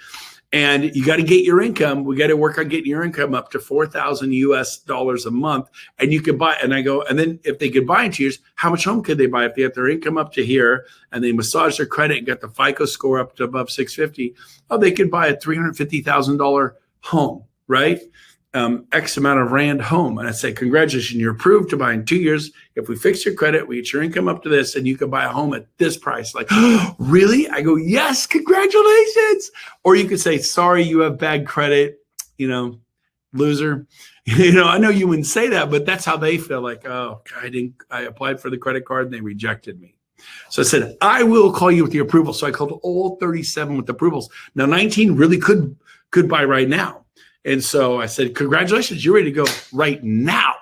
[SPEAKER 3] And you got to get your income. We got to work on getting your income up to $4,000 US a month. And you could buy, and I go, and then if they could buy in 2 years, how much home could they buy if they have their income up to here and they massage their credit and got the FICO score up to above 650? Oh, they could buy a $350,000 home, right? X amount of rand home. And I say, congratulations, you're approved to buy in 2 years. If we fix your credit, we get your income up to this, and you can buy a home at this price. Like, oh, really? I go, yes, congratulations. Or you could say, sorry, you have bad credit, loser. I know you wouldn't say that, but that's how they feel. Like, oh, I applied for the credit card and they rejected me. So I said, I will call you with the approval. So I called all 37 with approvals. Now 19 really could buy right now. And so I said, congratulations, you're ready to go right now.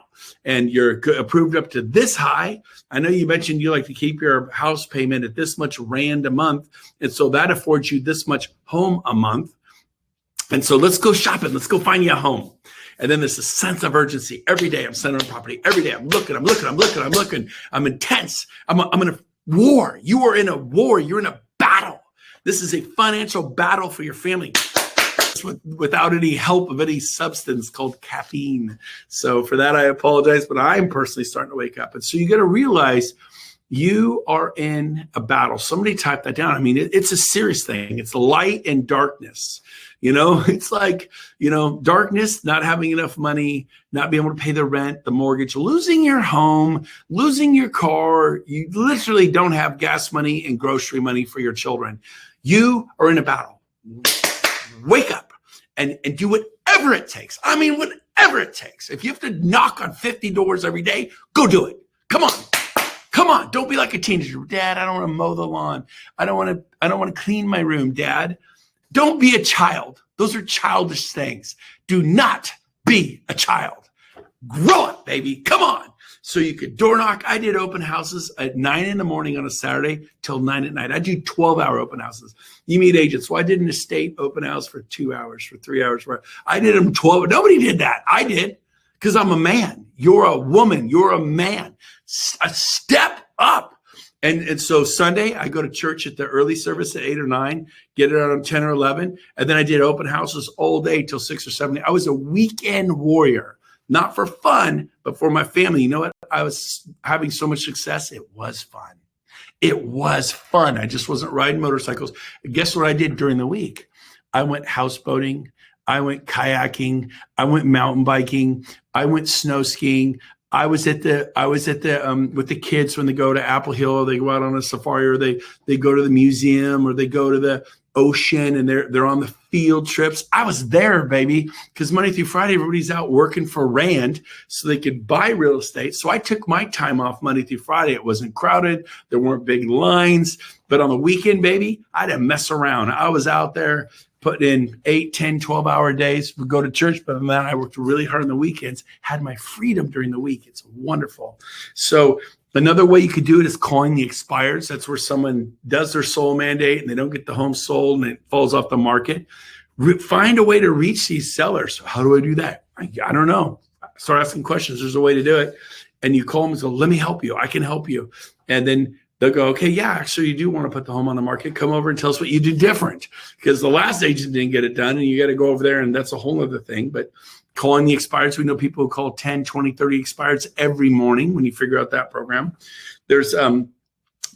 [SPEAKER 3] And you're approved up to this high. I know you mentioned you like to keep your house payment at this much rand a month. And so that affords you this much home a month. And so let's go shopping. Let's go find you a home. And then there's a sense of urgency. Every day I'm sending on property. Every day I'm looking. I'm intense. I'm in a war. You are in a war. You're in a battle. This is a financial battle for your family without any help of any substance called caffeine. So for that, I apologize, but I'm personally starting to wake up. And so you got to realize you are in a battle. Somebody typed that down. I mean, it's a serious thing. It's light and darkness. It's like, darkness, not having enough money, not being able to pay the rent, the mortgage, losing your home, losing your car. You literally don't have gas money and grocery money for your children. You are in a battle. Wake up and do whatever it takes. I mean, whatever it takes. If you have to knock on 50 doors every day, go do it. Come on. Come on. Don't be like a teenager. Dad, I don't want to mow the lawn. I don't want to clean my room, Dad. Don't be a child. Those are childish things. Do not be a child. Grow up, baby. Come on. So you could door knock. I did open houses at 9 in the morning on a Saturday till 9 at night. I do 12-hour open houses. You meet agents. So I did an estate open house for 2 hours, for 3 hours. I did them 12. Nobody did that. I did because I'm a man. You're a woman. You're a man. Step up. And so Sunday, I go to church at the early service at 8 or 9, get it on 10 or 11. And then I did open houses all day till 6 or 7. I was a weekend warrior, not for fun, but for my family. You know what? I was having so much success. It was fun. It was fun. I just wasn't riding motorcycles. Guess what I did during the week? I went houseboating. I went kayaking. I went mountain biking. I went snow skiing. I was at the with the kids when they go to Apple Hill, or they go out on a safari, or they go to the museum, or they go to the ocean, and they're on the field trips. I was there, baby, because Monday through Friday, everybody's out working for rand so they could buy real estate. So I took my time off Monday through Friday. It wasn't crowded. There weren't big lines. But on the weekend, baby, I didn't mess around. I was out there putting in 8, 10, 12-hour days. Would go to church, but then I worked really hard on the weekends, had my freedom during the week. It's wonderful. So another way you could do it is calling the expireds. That's where someone does their soul mandate and they don't get the home sold and it falls off the market. Find a way to reach these sellers. How do I do that? I don't know. Start asking questions. There's a way to do it. And you call them and go, let me help you. I can help you. And then they'll go, okay, yeah, actually, you do want to put the home on the market. Come over and tell us what you do different, because the last agent didn't get it done, and you got to go over there, and that's a whole other thing. But calling the expireds, we know people who call 10, 20, 30 expireds every morning when you figure out that program. There's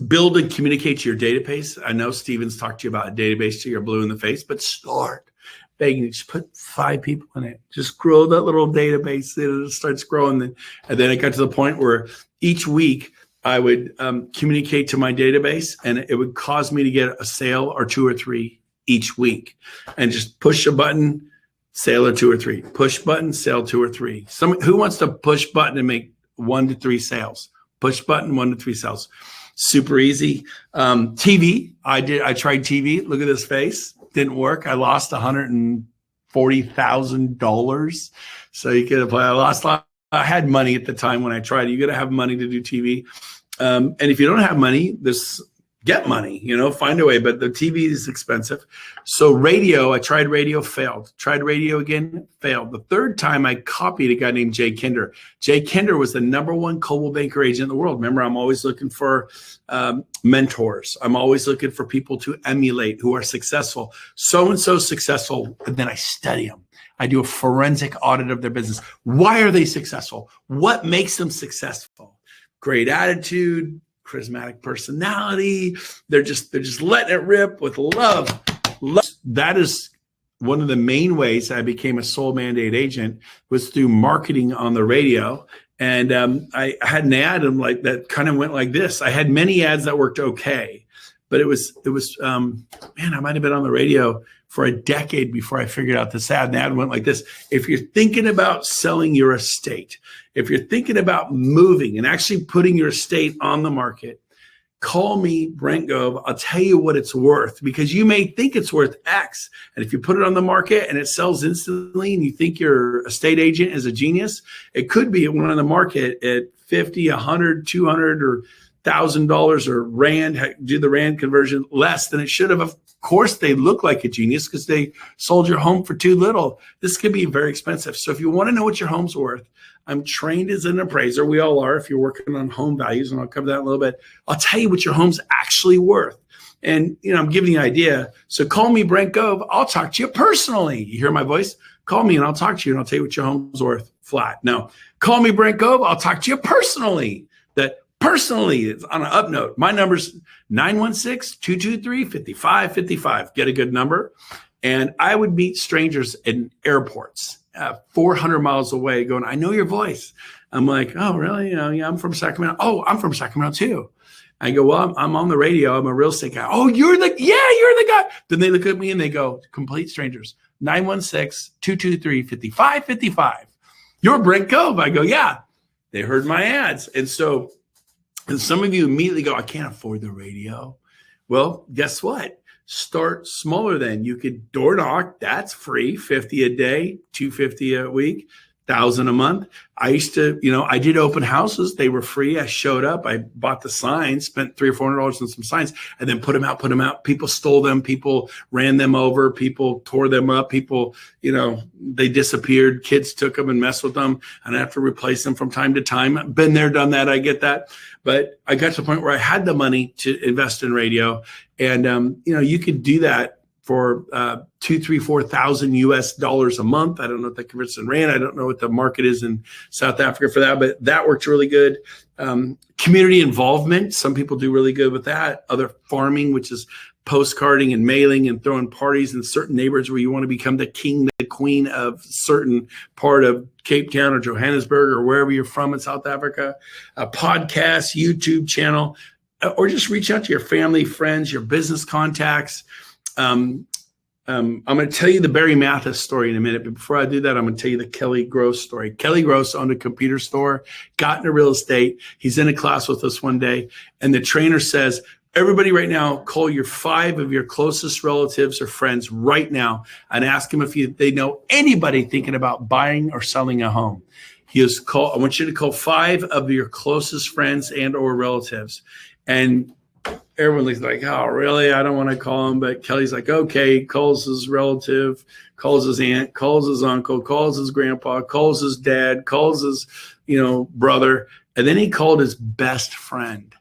[SPEAKER 3] build and communicate to your database. I know Steven's talked to you about a database till you're blue in the face, but start begging. Just put 5 people in it. Just grow that little database. It starts growing. And then it got to the point where each week, I would communicate to my database, and it would cause me to get a sale or 2 or 3 each week, and just push a button, sale or 2 or 3, push button, sale 2 or 3. Who wants to push button and make 1 to 3 sales? Push button, 1 to 3 sales. Super easy. TV. I tried TV. Look at this face. Didn't work. I lost $140,000. So you could have, I lost a lot. I had money at the time when I tried. You got to have money to do TV. And if you don't have money, get money, find a way. But the TV is expensive. So radio, I tried radio, failed. Tried radio again, failed. The third time I copied a guy named Jay Kinder. Jay Kinder was the #1 Coldwell Banker agent in the world. Remember, I'm always looking for mentors. I'm always looking for people to emulate who are successful. So-and-so successful, and then I study them. I do a forensic audit of their business. Why are they successful? What makes them successful? Great attitude, charismatic personality. They're just letting it rip with love. That is one of the main ways I became a sole mandate agent was through marketing on the radio. And I had an ad like that kind of went like this. I had many ads that worked okay, but it was man, I might have been on the radio for a decade before I figured out this ad. And the ad went like this: if you're thinking about selling your estate, if you're thinking about moving and actually putting your estate on the market, call me, Brent Gove. I'll tell you what it's worth, because you may think it's worth X. And if you put it on the market and it sells instantly and you think your estate agent is a genius, it could be it went on the market at 50, 100, 200, or $1,000 or Rand, do the Rand conversion less than it should have. Of course, they look like a genius because they sold your home for too little. This could be very expensive. So if you want to know what your home's worth, I'm trained as an appraiser. We all are if you're working on home values, and I'll cover that in a little bit. I'll tell you what your home's actually worth. And, I'm giving you an idea. So call me, Brent Gove. I'll talk to you personally. You hear my voice? Call me and I'll talk to you and I'll tell you what your home's worth flat. No, call me, Brent Gove. I'll talk to you personally. That personally is on an up note. My number's 916-223-5555. Get a good number. And I would meet strangers in airports 400 miles away going, I know your voice. I'm like, oh, really? Yeah, I'm from Sacramento. Oh, I'm from Sacramento too. I go, well, I'm on the radio. I'm a real estate guy. Oh, you're the guy. Then they look at me and they go, complete strangers, 916-223-5555. You're Brent Gove. I go, yeah. They heard my ads. And so, and some of you immediately go, I can't afford the radio. Well, guess what? Start smaller then. You could door knock. That's free, 50 a day, 250 a week, 1,000 a month. I used to, I did open houses. They were free. I showed up. I bought the signs, spent $300 or $400 on some signs, and then put them out. People stole them. People ran them over. People tore them up. People, they disappeared. Kids took them and messed with them, and I have to replace them from time to time. Been there, done that. I get that. But I got to the point where I had the money to invest in radio. And, you could do that for $2,000, $3,000, $4,000 a month. I don't know if that converts in Rand. I don't know what the market is in South Africa for that, but that worked really good. Community involvement. Some people do really good with that. Other farming, which is postcarding and mailing and throwing parties in certain neighborhoods where you want to become the king, the queen of certain part of Cape Town or Johannesburg or wherever you're from in South Africa. A podcast, YouTube channel, or just reach out to your family, friends, your business contacts. I'm going to tell you the Barry Mathis story in a minute, but before I do that, I'm going to tell you the Kelly Gross story. Kelly Gross owned a computer store, got into real estate. He's in a class with us one day, and the trainer says, everybody right now, call your 5 of your closest relatives or friends right now and ask them if they know anybody thinking about buying or selling a home. I want you to call 5 of your closest friends and or relatives. And everyone's like, oh, really? I don't want to call him. But Kelly's like, okay, calls his relative, calls his aunt, calls his uncle, calls his grandpa, calls his dad, calls his, brother. And then he called his best friend.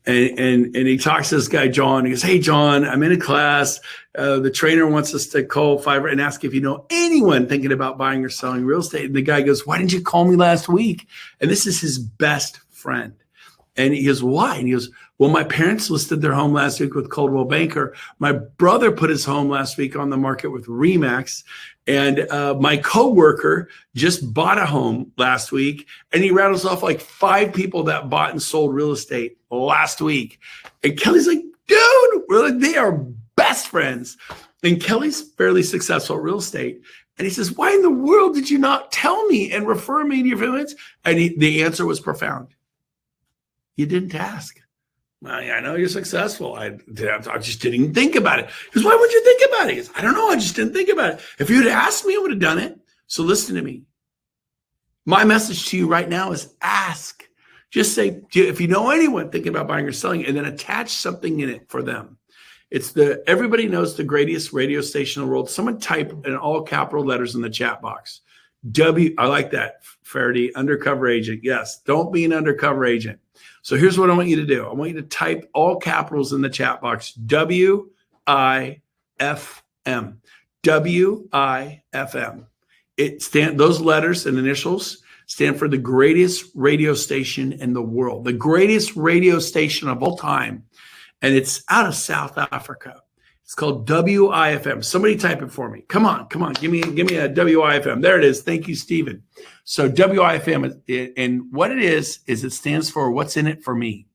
[SPEAKER 3] And he talks to this guy, John. He goes, hey, John, I'm in a class. The trainer wants us to call 5 and ask if you know anyone thinking about buying or selling real estate. And the guy goes, why didn't you call me last week? And this is his best friend. And he goes, why? And he goes, well, my parents listed their home last week with Coldwell Banker. My brother put his home last week on the market with Remax. And my coworker just bought a home last week. And he rattles off like 5 people that bought and sold real estate last week. And Kelly's like, dude, they are best friends. And Kelly's fairly successful at real estate. And he says, why in the world did you not tell me and refer me to your friends? And the answer was profound. You didn't ask. I know you're successful. I just didn't think about it. Because why would you think about it? He goes, I don't know. I just didn't think about it. If you'd asked me, I would have done it. So listen to me. My message to you right now is ask. Just say, if you know anyone thinking about buying or selling, and then attach something in it for them. It's everybody knows the greatest radio station in the world. Someone type in all capital letters in the chat box. I like that, Faraday, undercover agent. Yes, don't be an undercover agent. So here's what I want you to do. I want you to type all capitals in the chat box, WIFM. WIFM. Those letters and initials stand for the greatest radio station in the world, the greatest radio station of all time. And it's out of South Africa. It's called WIFM. Somebody type it for me. Come on. Give me a WIFM. There it is. Thank you, Stephen. So WIFM, and what it is it stands for what's in it for me.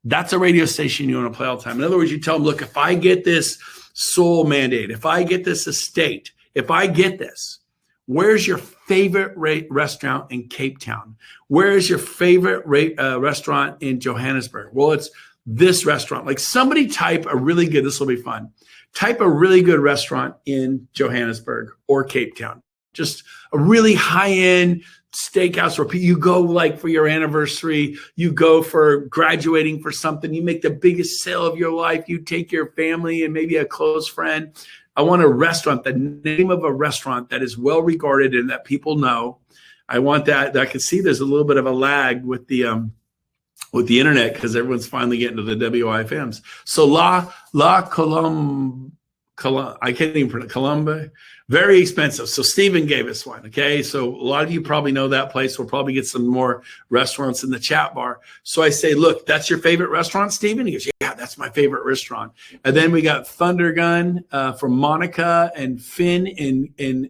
[SPEAKER 3] That's a radio station you want to play all the time. In other words, you tell them, look, if I get this soul mandate, if I get this estate, if I get this, where's your favorite restaurant in Cape Town? Where is your favorite restaurant in Johannesburg? Well, it's this restaurant. Like somebody type a really good, this will be fun. Type a really good restaurant in Johannesburg or Cape Town. Just a really high-end steakhouse where you go like for your anniversary, you go for graduating for something, you make the biggest sale of your life, you take your family and maybe a close friend. I want a restaurant, the name of a restaurant that is well regarded and that people know. I want that. I can see there's a little bit of a lag with the internet because everyone's finally getting to the WIFMs. So La Colombe, I can't even pronounce Colombe. Very expensive. So Stephen gave us one. Okay. So a lot of you probably know that place. We'll probably get some more restaurants in the chat bar. So I say, look, that's your favorite restaurant, Stephen? He goes, yeah, that's my favorite restaurant. And then we got Thunder Gun from Monica and Finn in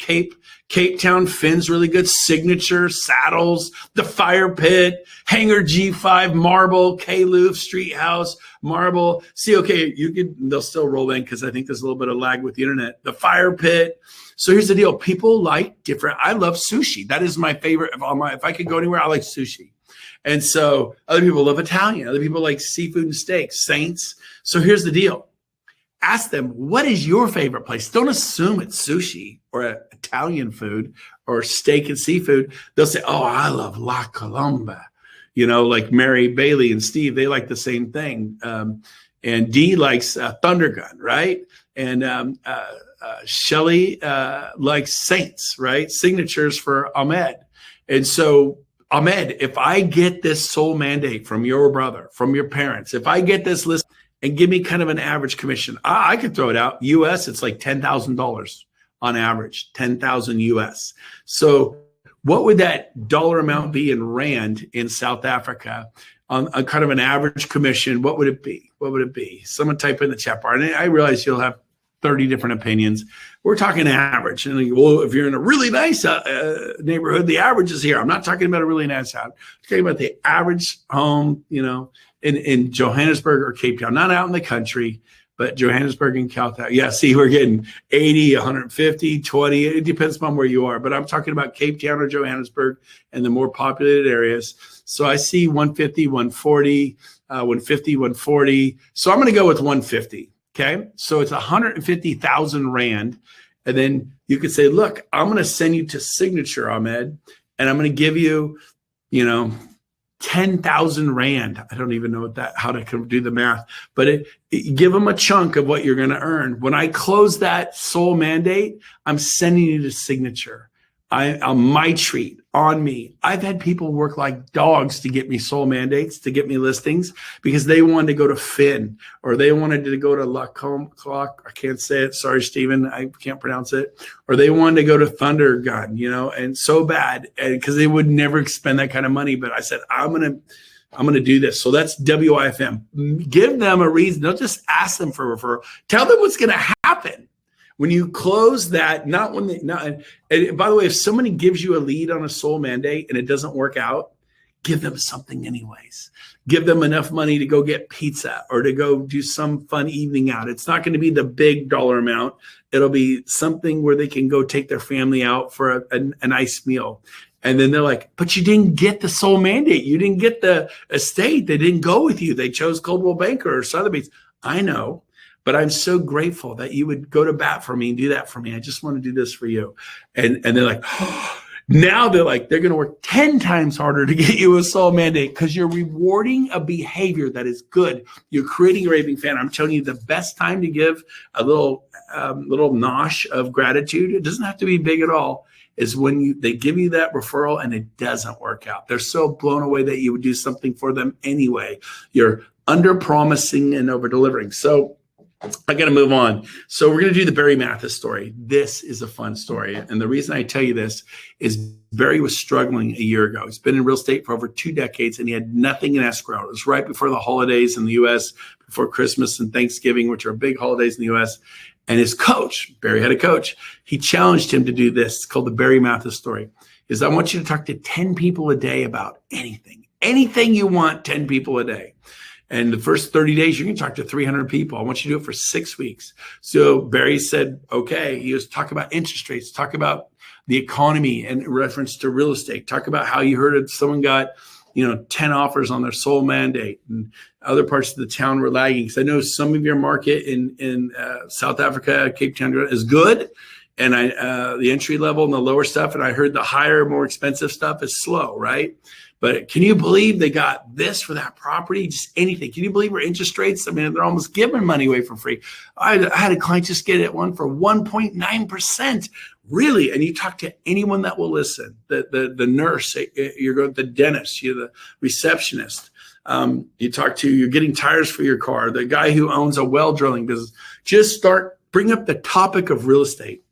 [SPEAKER 3] Cape Town. Finn's really good. Signature, Saddles, the Fire Pit, Hangar G5, Marble, K-Loof, Street House, Marble. See, okay, they'll still roll in because I think there's a little bit of lag with the internet. The Fire Pit. So here's the deal. People like different. I love sushi. That is my favorite. If I could go anywhere, I like sushi. And so other people love Italian. Other people like seafood and steak, Saints. So here's the deal. Ask them, what is your favorite place? Don't assume it's sushi or Italian food or steak and seafood. They'll say, oh, I love La Colomba. You know, like Mary, Bailey, and Steve, they like the same thing. And Dee likes Thunder Gun, right? And Shelly likes Saints, right? Signatures for Ahmed. And so, Ahmed, if I get this soul mandate from your brother, from your parents, if I get this list and give me kind of an average commission, I could throw it out. US, it's like $10,000 on average, 10,000 US. So what would that dollar amount be in Rand in South Africa on a kind of an average commission? What would it be? What would it be? Someone type in the chat bar. And I realize you'll have 30 different opinions. We're talking average. And well, if you're in a really nice neighborhood, the average is here. I'm not talking about a really nice house. I'm talking about the average home, you know, in Johannesburg or Cape Town, not out in the country, but Johannesburg and Cape Town. Yeah, see, we're getting 80, 150, 20. It depends upon where you are. But I'm talking about Cape Town or Johannesburg and the more populated areas. So I see 150, 140, 150, 140. So I'm going to go with 150. Okay, so it's 150,000 Rand. And then you could say, look, I'm going to send you to Signature, Ahmed, and I'm going to give you, 10,000 Rand. I don't even know how to do the math, but give them a chunk of what you're going to earn. When I close that soul mandate, I'm sending you to Signature. On my treat, on me. I've had people work like dogs to get me soul mandates, to get me listings, because they wanted to go to Finn or they wanted to go to La Clock. I can't say it. Sorry, Stephen. I can't pronounce it. Or they wanted to go to Thunder Gun, and so bad because they would never spend that kind of money. But I said, I'm gonna do this. So that's WIFM. Give them a reason. Don't just ask them for a referral. Tell them what's going to happen. When you close that, and by the way, if somebody gives you a lead on a soul mandate and it doesn't work out, give them something anyways. Give them enough money to go get pizza or to go do some fun evening out. It's not going to be the big dollar amount. It'll be something where they can go take their family out for a nice meal. And then they're like, but you didn't get the soul mandate. You didn't get the estate. They didn't go with you. They chose Coldwell Banker or Sotheby's. I know. But I'm so grateful that you would go to bat for me and do that for me. I just want to do this for you. And they're like, oh. Now they're going to work 10 times harder to get you a soul mandate because you're rewarding a behavior that is good. You're creating a raving fan. I'm telling you, the best time to give a little nosh of gratitude, it doesn't have to be big at all, is when they give you that referral and it doesn't work out. They're so blown away that you would do something for them anyway. You're under promising and over delivering. So I got to move on. So we're going to do the Barry Mathis story. This is a fun story. And the reason I tell you this is Barry was struggling a year ago. He's been in real estate for over 2 decades, and he had nothing in escrow. It was right before the holidays in the U.S., before Christmas and Thanksgiving, which are big holidays in the U.S. And his coach, Barry had a coach, he challenged him to do this. It's called the Barry Mathis story. Is I want you to talk to 10 people a day about anything. Anything you want, 10 people a day. And the first 30 days, you're going to talk to 300 people. I want you to do it for 6 weeks. So Barry said, okay. He was talking about interest rates, talk about the economy in reference to real estate, talk about how you heard it, someone got 10 offers on their sole mandate, and other parts of the town were lagging. Because I know some of your market in South Africa, Cape Town is good. And the entry level and the lower stuff, and I heard the higher, more expensive stuff is slow, right? But can you believe they got this for that property? Just anything. Can you believe our interest rates? I mean, they're almost giving money away for free. I had a client just get it one for 1.9%. Really? And you talk to anyone that will listen, the nurse, you're going to the dentist, you're the receptionist. You're getting tires for your car, the guy who owns a well drilling business. Just bring up the topic of real estate.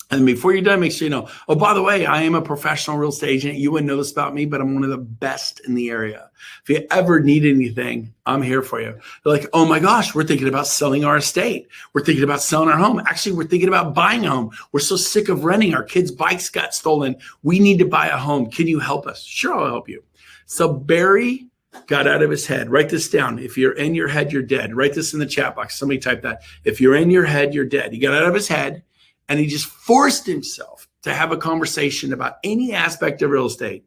[SPEAKER 3] And before you're done, make sure you know, oh, by the way, I am a professional real estate agent. You wouldn't know this about me, but I'm one of the best in the area. If you ever need anything, I'm here for you. They're like, oh my gosh, we're thinking about selling our estate. We're thinking about selling our home. Actually, we're thinking about buying a home. We're so sick of renting. Our kids' bikes got stolen. We need to buy a home. Can you help us? Sure, I'll help you. So Barry got out of his head. Write this down. If you're in your head, you're dead. Write this in the chat box. Somebody type that. If you're in your head, you're dead. He got out of his head. And he just forced himself to have a conversation about any aspect of real estate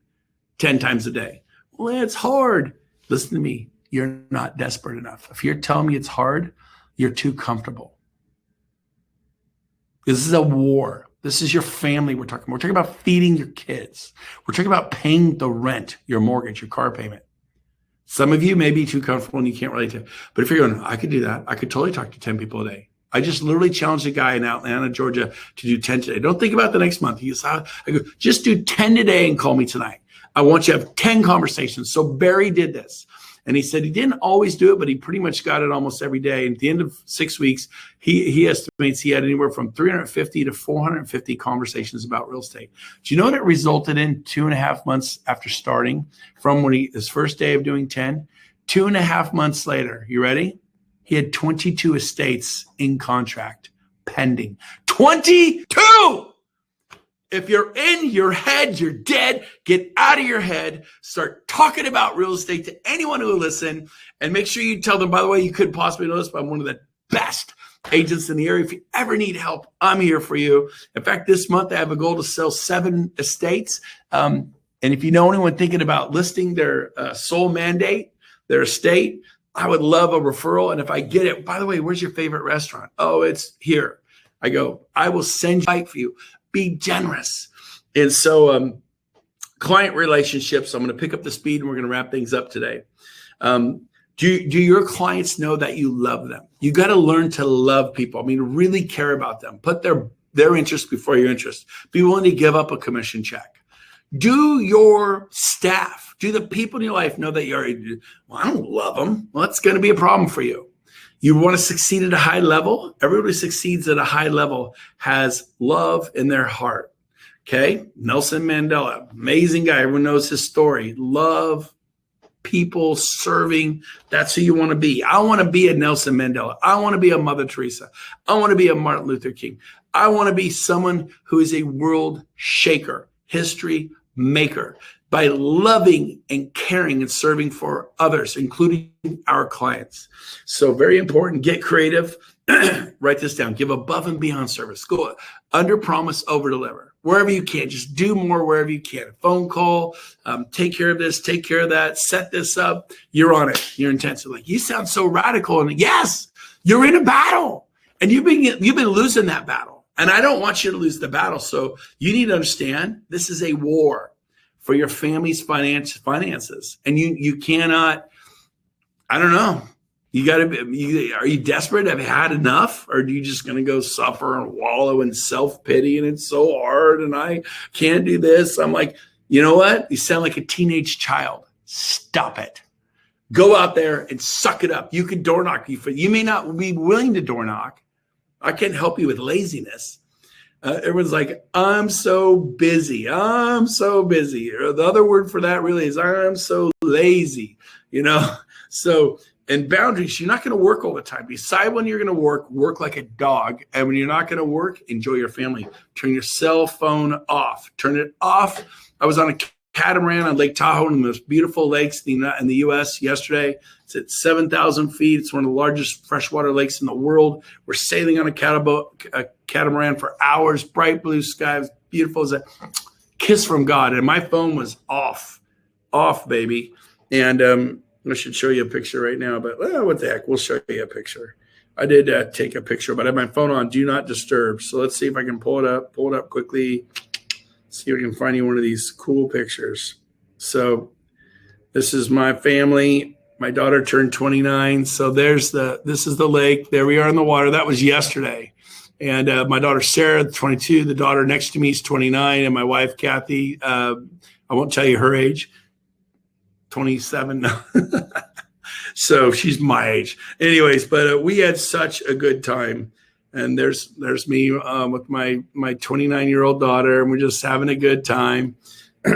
[SPEAKER 3] 10 times a day. Well, it's hard. Listen to me. You're not desperate enough. If you're telling me it's hard, you're too comfortable. This is a war. This is your family we're talking about. We're talking about feeding your kids. We're talking about paying the rent, your mortgage, your car payment. Some of you may be too comfortable and you can't relate to it. But if you're going, I could do that. I could totally talk to 10 people a day. I just literally challenged a guy in Atlanta, Georgia to do 10 today. Don't think about the next month. He goes, I go, just do 10 today and call me tonight. I want you to have 10 conversations. So Barry did this. And he said he didn't always do it, but he pretty much got it almost every day. And at the end of 6 weeks, he estimates he had anywhere from 350 to 450 conversations about real estate. Do you know what it resulted in 2.5 months after starting from his first day of doing 10? 2.5 months later, you ready? He had 22 estates in contract pending. 22! If you're in your head, you're dead. Get out of your head. Start talking about real estate to anyone who will listen. And make sure you tell them, by the way, you couldn't possibly know this, but I'm one of the best agents in the area. If you ever need help, I'm here for you. In fact, this month I have a goal to sell 7 estates. And if you know anyone thinking about listing their sole mandate, their estate, I would love a referral. And if I get it, by the way, where's your favorite restaurant? Oh, it's here. I go, I will send you a bite for you. Be generous. And so client relationships, I'm going to pick up the speed and we're going to wrap things up today. Do your clients know that you love them? You got to learn to love people. I mean, really care about them. Put their interest before your interest. Be willing to give up a commission check. Do your staff, do the people in your life know that I don't love them. Well, that's going to be a problem for you. You want to succeed at a high level. Everybody succeeds at a high level has love in their heart. Okay. Nelson Mandela, amazing guy. Everyone knows his story. Love, people, serving. That's who you want to be. I want to be a Nelson Mandela. I want to be a Mother Teresa. I want to be a Martin Luther King. I want to be someone who is a world shaker, history maker, by loving and caring and serving for others, including our clients. So very important, get creative. Write this down. Give above and beyond service. Go under promise, over deliver. Wherever you can, just do more wherever you can. Phone call, take care of this, take care of that, set this up. You're on it. You're intensive. Like, you sound so radical. And yes, you're in a battle and you've been losing that battle. And I don't want you to lose the battle. So you need to understand this is a war for your family's finances. And you cannot, I don't know. You got to be, are you desperate? Have you had enough? Or are you just going to go suffer and wallow in self-pity and it's so hard and I can't do this? I'm like, you know what? You sound like a teenage child. Stop it. Go out there and suck it up. You can door knock. You may not be willing to door knock. I can't help you with laziness. Everyone's like, I'm so busy. I'm so busy. Or the other word for that really is I'm so lazy, you know? So, and boundaries, you're not going to work all the time. Decide when you're going to work like a dog. And when you're not going to work, enjoy your family. Turn your cell phone off. Turn it off. I was on a catamaran on Lake Tahoe, one of the most beautiful lakes in the U.S. yesterday. It's at 7,000 feet. It's one of the largest freshwater lakes in the world. We're sailing on a catamaran for hours, bright blue skies, beautiful as a kiss from God. And my phone was off, baby. And I should show you a picture right now, but what the heck? We'll show you a picture. I did take a picture, but I have my phone on Do Not Disturb. So let's see if I can pull it up quickly. See if I can find you one of these cool pictures. So this is my family. My daughter turned 29. So this is the lake. There we are in the water. That was yesterday. And my daughter, Sarah, 22, the daughter next to me is 29. And my wife, Kathy, I won't tell you her age, 27. So she's my age. Anyways, but we had such a good time. And there's me with my 29-year-old daughter, and we're just having a good time.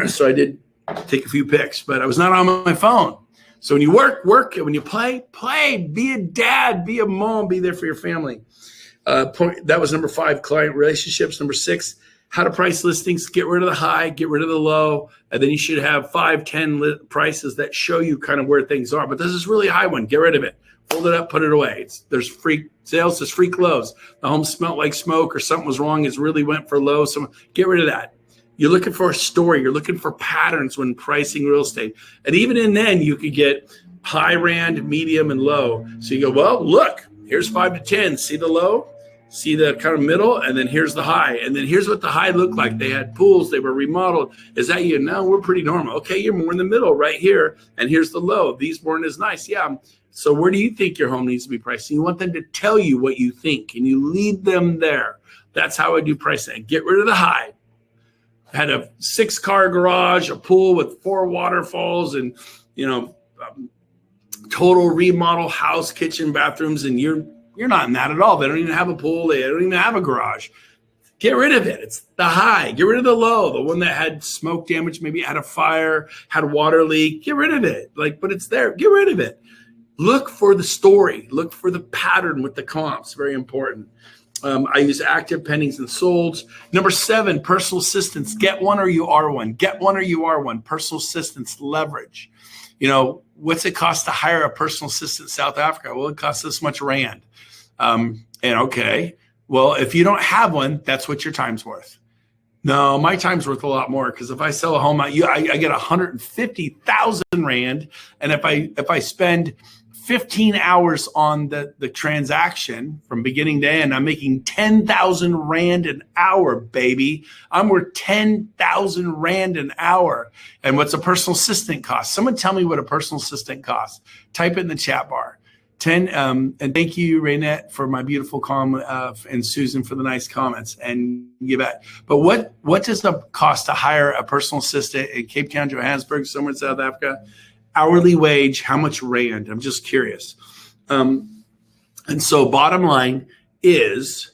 [SPEAKER 3] So I did take a few pics, but I was not on my phone. So when you work, and when you play. Be a dad, be a mom, be there for your family. That was number 5, client relationships. Number 6, how to price listings. Get rid of the high, get rid of the low, and then you should have 5, 10 prices that show you kind of where things are. But this is really a high one. Get rid of it. Fold it up, put it away. There's free sales, there's free close. The home smelled like smoke or something was wrong. It really went for low. So get rid of that. You're looking for a story. You're looking for patterns when pricing real estate. And even in then, you could get high rand, medium, and low. So you go, well, look, here's 5 to 10. See the low? See the kind of middle? And then here's the high. And then here's what the high looked like. They had pools. They were remodeled. Is that you? No, we're pretty normal. Okay, you're more in the middle right here. And here's the low. These weren't as nice. Yeah. So where do you think your home needs to be priced? You want them to tell you what you think, and you lead them there. That's how I do pricing. Get rid of the high. I had a 6-car garage, a pool with 4 waterfalls, and total remodel house, kitchen, bathrooms, and you're not in that at all. They don't even have a pool. They don't even have a garage. Get rid of it. It's the high. Get rid of the low. The one that had smoke damage, maybe had a fire, had a water leak. Get rid of it. But it's there. Get rid of it. Look for the story. Look for the pattern with the comps. Very important. I use active, pendings, and solds. Number 7, personal assistance. Get one or you are one. Get one or you are one. Personal assistance leverage. What's it cost to hire a personal assistant in South Africa? Well, it costs this much rand. Well, if you don't have one, that's what your time's worth. No, my time's worth a lot more, because if I sell a home, I get 150,000 rand, and if I spend 15 hours on the transaction from beginning to end, I'm making 10,000 rand an hour, baby. I'm worth 10,000 rand an hour. And what's a personal assistant cost? Someone tell me what a personal assistant costs. Type it in the chat bar. And thank you, Raynette, for my beautiful comment, and Susan for the nice comments. And you bet. But what does it cost to hire a personal assistant in Cape Town, Johannesburg, somewhere in South Africa? Hourly wage, how much rand? I'm just curious. And so bottom line is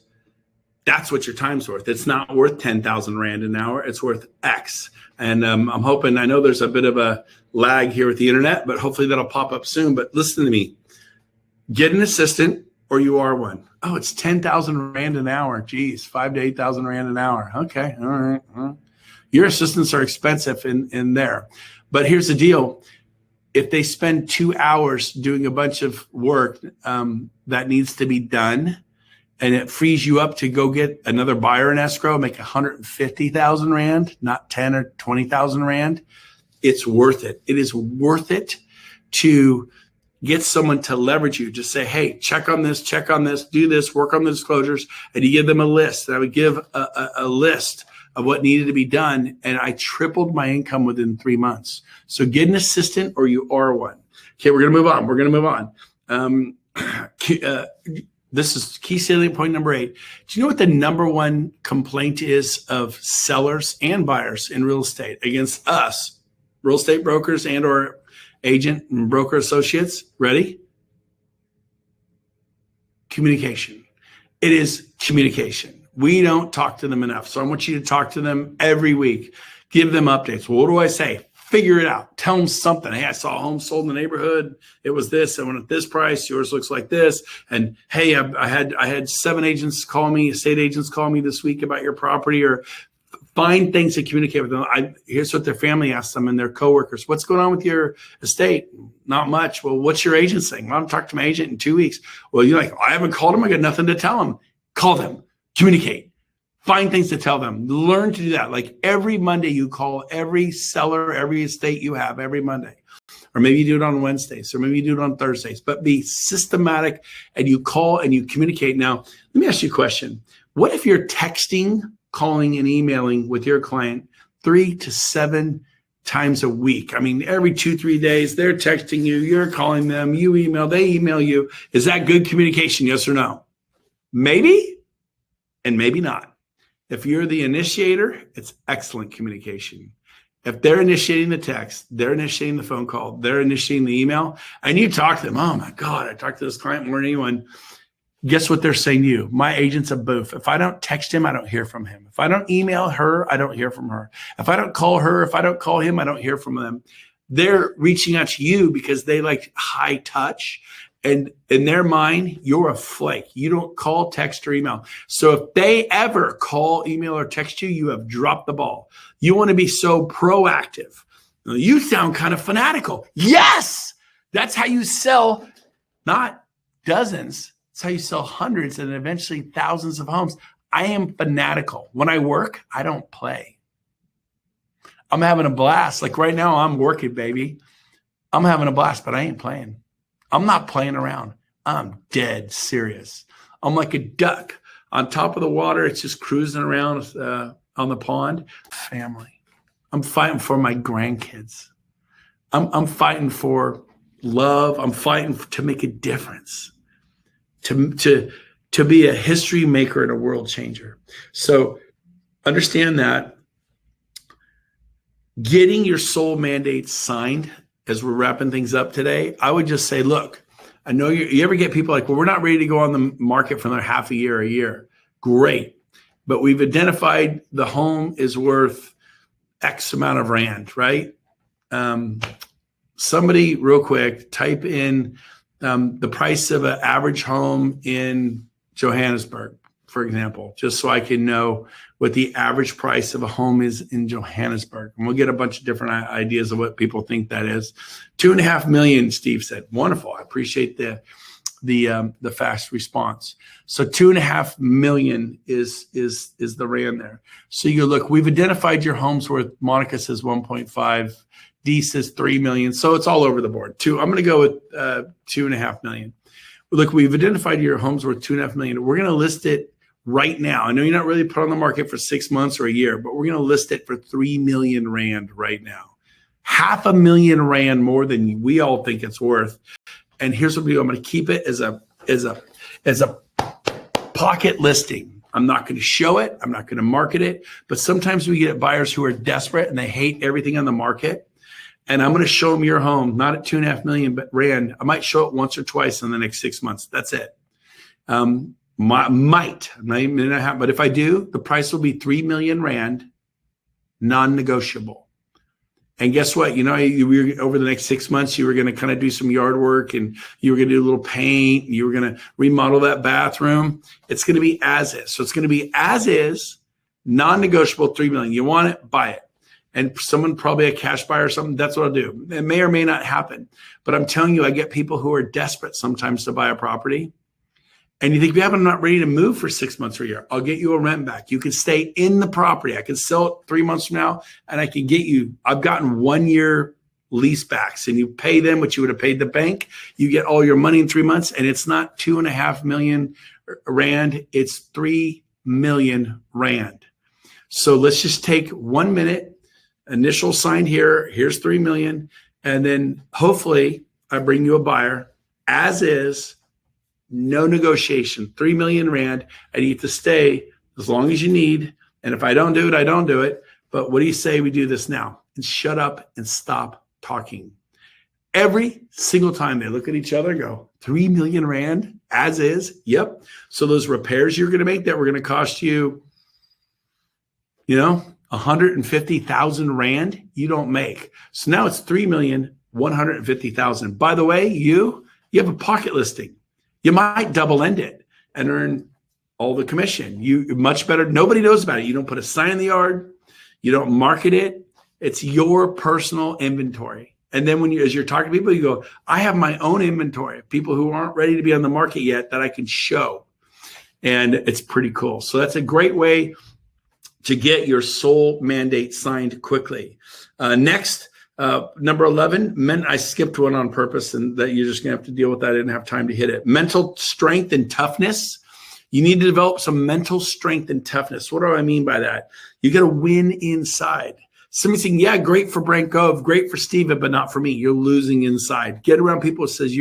[SPEAKER 3] that's what your time's worth. It's not worth 10,000 rand an hour. It's worth X. And I'm hoping, I know there's a bit of a lag here with the internet, but hopefully that'll pop up soon. But listen to me. Get an assistant or you are one. Oh, it's 10,000 rand an hour. Geez, 5,000 to 8,000 rand an hour. Okay, all right. Your assistants are expensive in there. But here's the deal. If they spend 2 hours doing a bunch of work that needs to be done, and it frees you up to go get another buyer in escrow, make 150,000 rand, not 10 or 20,000 rand, it's worth it. It is worth it to get someone to leverage you. Just say, hey, check on this, do this, work on the disclosures, and you give them a list. And I would give a list of what needed to be done, and I tripled my income within 3 months. So get an assistant or you are one. Okay, we're going to move on. This is key salient point number 8. Do you know what the number one complaint is of sellers and buyers in real estate against us, real estate brokers and or agent and broker associates, ready? Communication. It is communication. We don't talk to them enough. So I want you to talk to them every week. Give them updates. Well, what do I say? Figure it out. Tell them something. Hey, I saw a home sold in the neighborhood. It was this. I went at this price. Yours looks like this. And hey, I had 7 agents call me, estate agents call me this week about your property, or find things to communicate with them. Here's what their family asks them and their coworkers. What's going on with your estate? Not much. Well, what's your agent saying? Well, I'm talking to my agent in 2 weeks. Well, you're like, I haven't called him. I got nothing to tell him. Call them. Communicate. Find things to tell them. Learn to do that. Like every Monday, you call every seller, every estate you have every Monday. Or maybe you do it on Wednesdays, or maybe you do it on Thursdays. But be systematic, and you call and you communicate. Now, let me ask you a question. What if you're texting, calling, and emailing with your client 3 to 7 times a week? I mean, every 2-3 days, they're texting you, you're calling them, you email, they email you. Is that good communication? Yes or no? Maybe, and maybe not. If you're the initiator, it's excellent communication. If they're initiating the text, they're initiating the phone call, they're initiating the email, and you talk to them, oh my God, I talked to this client more than anyone. Guess what they're saying to you? My agent's a boof. If I don't text him, I don't hear from him. If I don't email her, I don't hear from her. If I don't call her, if I don't call him, I don't hear from them. They're reaching out to you because they like high touch. And in their mind, you're a flake. You don't call, text, or email. So if they ever call, email, or text you, you have dropped the ball. You want to be so proactive. You sound kind of fanatical. Yes, that's how you sell, not dozens. That's how you sell hundreds and eventually thousands of homes. I am fanatical. When I work, I don't play. I'm having a blast. Like right now, I'm working, baby. I'm having a blast, but I ain't playing. I'm not playing around. I'm dead serious. I'm like a duck on top of the water. It's just cruising around on the pond. Family. I'm fighting for my grandkids. I'm fighting for love. I'm fighting to make a difference, to be a history maker and a world changer. So understand that. Getting your soul mandate signed, as we're wrapping things up today, I would just say, look, I know you ever get people like, well, we're not ready to go on the market for another half a year. Great. But we've identified the home is worth X amount of rand, right? Somebody real quick, type in the price of an average home in Johannesburg, for example, just so I can know what the average price of a home is in Johannesburg. And we'll get a bunch of different ideas of what people think that is. 2.5 million, Steve said. Wonderful. I appreciate the fast response. So 2.5 million is the rand there. So you look, we've identified your home's worth. Monica says 1.5. D says 3 million. So it's all over the board. I'm going to go with 2.5 million. Look, we've identified your home's worth 2.5 million. We're going to list it right now. I know you're not really put on the market for 6 months or a year, but we're going to list it for 3 million rand right now. 500,000 rand more than we all think it's worth. And here's what we do. I'm going to keep it as a pocket listing. I'm not going to show it. I'm not going to market it. But sometimes we get buyers who are desperate and they hate everything on the market. And I'm going to show them your home, not at 2.5 million rand. I might show it once or twice in the next 6 months. That's it. But if I do, the price will be 3 million rand, non-negotiable. And guess what? You know, over the next 6 months, you were going to kind of do some yard work and you were going to do a little paint. You were going to remodel that bathroom. It's going to be as is. So it's going to be as is, non-negotiable, 3 million. You want it, buy it. And someone, probably a cash buyer or something, that's what I'll do. It may or may not happen. But I'm telling you, I get people who are desperate sometimes to buy a property. And you think, yeah, but I'm not ready to move for 6 months or a year. I'll get you a rent back. You can stay in the property. I can sell it 3 months from now, and I can get you, I've gotten 1 year lease backs, and you pay them what you would have paid the bank. You get all your money in 3 months, and it's not 2.5 million rand. It's 3 million rand. So let's just take 1 minute, initial sign here. Here's 3 million. And then hopefully I bring you a buyer as is. No negotiation, 3 million rand. I need to stay as long as you need. And if I don't do it, I don't do it. But what do you say we do this now? And shut up and stop talking. Every single time they look at each other and go, 3 million Rand as is. Yep. So those repairs you're going to make that were going to cost you, 150,000 Rand, you don't make. So now it's 3,150,000. By the way, you have a pocket listing. You might double end it and earn all the commission. You much better. Nobody knows about it. You don't put a sign in the yard. You don't market it. It's your personal inventory. And then as you're talking to people, you go, I have my own inventory of people who aren't ready to be on the market yet that I can show. And it's pretty cool. So that's a great way to get your soul mandate signed quickly. Next, number 11, I skipped one on purpose, and that you're just going to have to deal with that. I didn't have time to hit it. Mental strength and toughness. You need to develop some mental strength and toughness. What do I mean by that? You got to win inside. Somebody saying, yeah, great for Brent Gove, great for Steven, but not for me. You're losing inside. Get around people who says,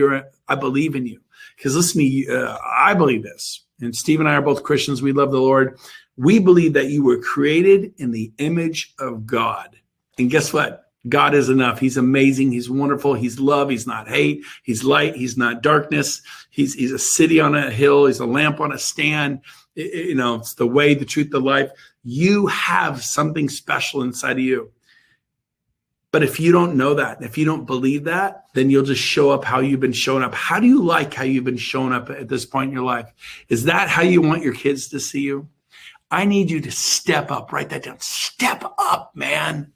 [SPEAKER 3] I believe in you. Because listen to me, I believe this. And Steve and I are both Christians. We love the Lord. We believe that you were created in the image of God. And guess what? God is enough. He's amazing. He's wonderful. He's love. He's not hate. He's light. He's not darkness. He's a city on a hill. He's a lamp on a stand. It's the way, the truth, the life. You have something special inside of you. But if you don't know that, if you don't believe that, then you'll just show up how you've been showing up. How do you like how you've been showing up at this point in your life? Is that how you want your kids to see you? I need you to step up. Write that down. Step up, man.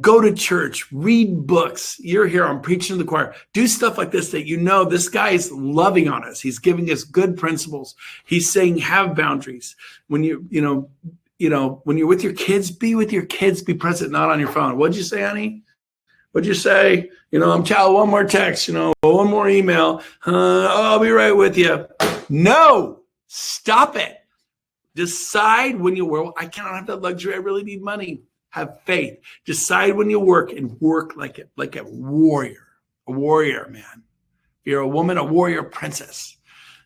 [SPEAKER 3] Go to church, read books. You're here, I'm preaching to the choir. Do stuff like this that this guy is loving on us. He's giving us good principles. He's saying have boundaries. When when you're with your kids, be with your kids, be present, not on your phone. What'd you say, honey? What'd you say? I'm child, one more text, one more email. I'll be right with you. No, stop it. Decide when you I cannot have that luxury. I really need money. Have faith. Decide when you work and work like a warrior, man. If you're a woman, a warrior princess,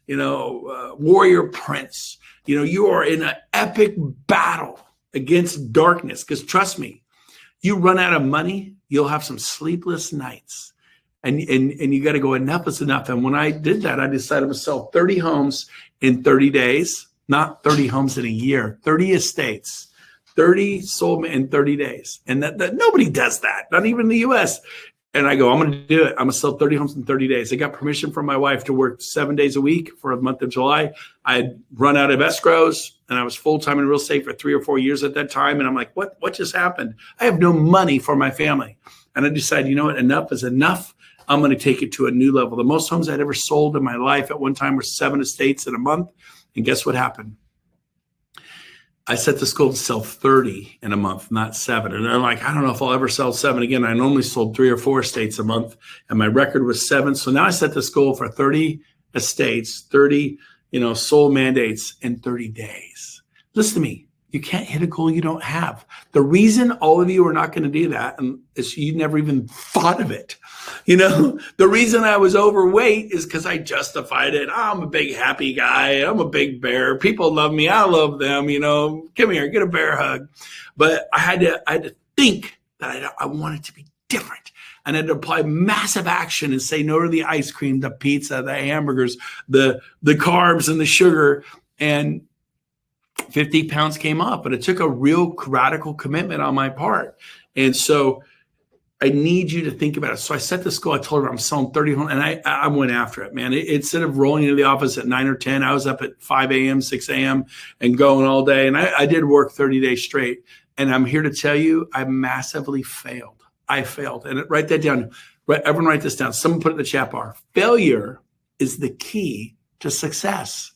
[SPEAKER 3] warrior prince. You are in an epic battle against darkness. Because trust me, you run out of money, you'll have some sleepless nights. And you got to go, enough is enough. And when I did that, I decided to sell 30 homes in 30 days, not 30 homes in a year, 30 estates. 30 sold in 30 days. And that nobody does that, not even in the US. And I go, I'm going to do it. I'm going to sell 30 homes in 30 days. I got permission from my wife to work 7 days a week for the month of July. I had run out of escrows and I was full-time in real estate for 3 or 4 years at that time. And I'm like, what just happened? I have no money for my family. And I decided, enough is enough. I'm going to take it to a new level. The most homes I'd ever sold in my life at one time were 7 estates in a month. And guess what happened? I set this goal to sell 30 in a month, not 7. And they're like, I don't know if I'll ever sell 7 again. I normally sold 3 or 4 estates a month, and my record was 7. So now I set this goal for 30 estates, 30, sold mandates in 30 days. Listen to me. You can't hit a goal you don't have. The reason all of you are not going to do that is you never even thought of it. The reason I was overweight is because I justified it. I'm a big happy guy. I'm a big bear. People love me. I love them. Come here, get a bear hug. But I had to think that I wanted to be different. And I had to apply massive action and say no to the ice cream, the pizza, the hamburgers, the carbs and the sugar. And 50 pounds came off, but it took a real radical commitment on my part. And so I need you to think about it. So I set this goal. I told her I'm selling 30 homes, and I went after it, man. Instead of rolling into the office at 9 or 10, I was up at 5 a.m., 6 a.m. and going all day. And I did work 30 days straight. And I'm here to tell you, I massively failed. I failed. And write that down. Everyone write this down. Someone put it in the chat bar. Failure is the key to success.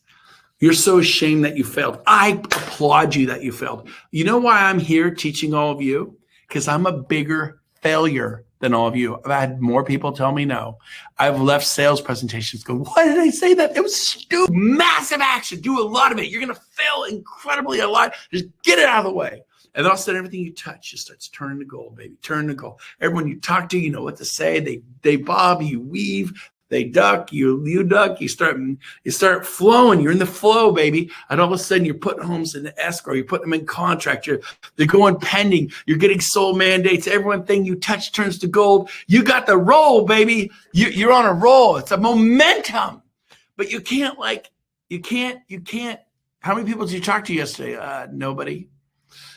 [SPEAKER 3] You're so ashamed that you failed. I applaud you that you failed. You know why I'm here teaching all of you? Because I'm a bigger failure than all of you. I've had more people tell me no. I've left sales presentations go, why did I say that? It was stupid. Massive action. Do a lot of it. You're going to fail incredibly a lot. Just get it out of the way. And all of a sudden, everything you touch just starts turning to gold, baby. Turn to gold. Everyone you talk to, you know what to say. They bob, you weave. They duck, you duck, you start flowing. You're in the flow, baby. And all of a sudden you're putting homes in escrow, you're putting them in contract, they're going pending, you're getting sold mandates. Everything you touch turns to gold. You got the roll, baby. You're on a roll. It's a momentum. But you can't. How many people did you talk to yesterday? Nobody.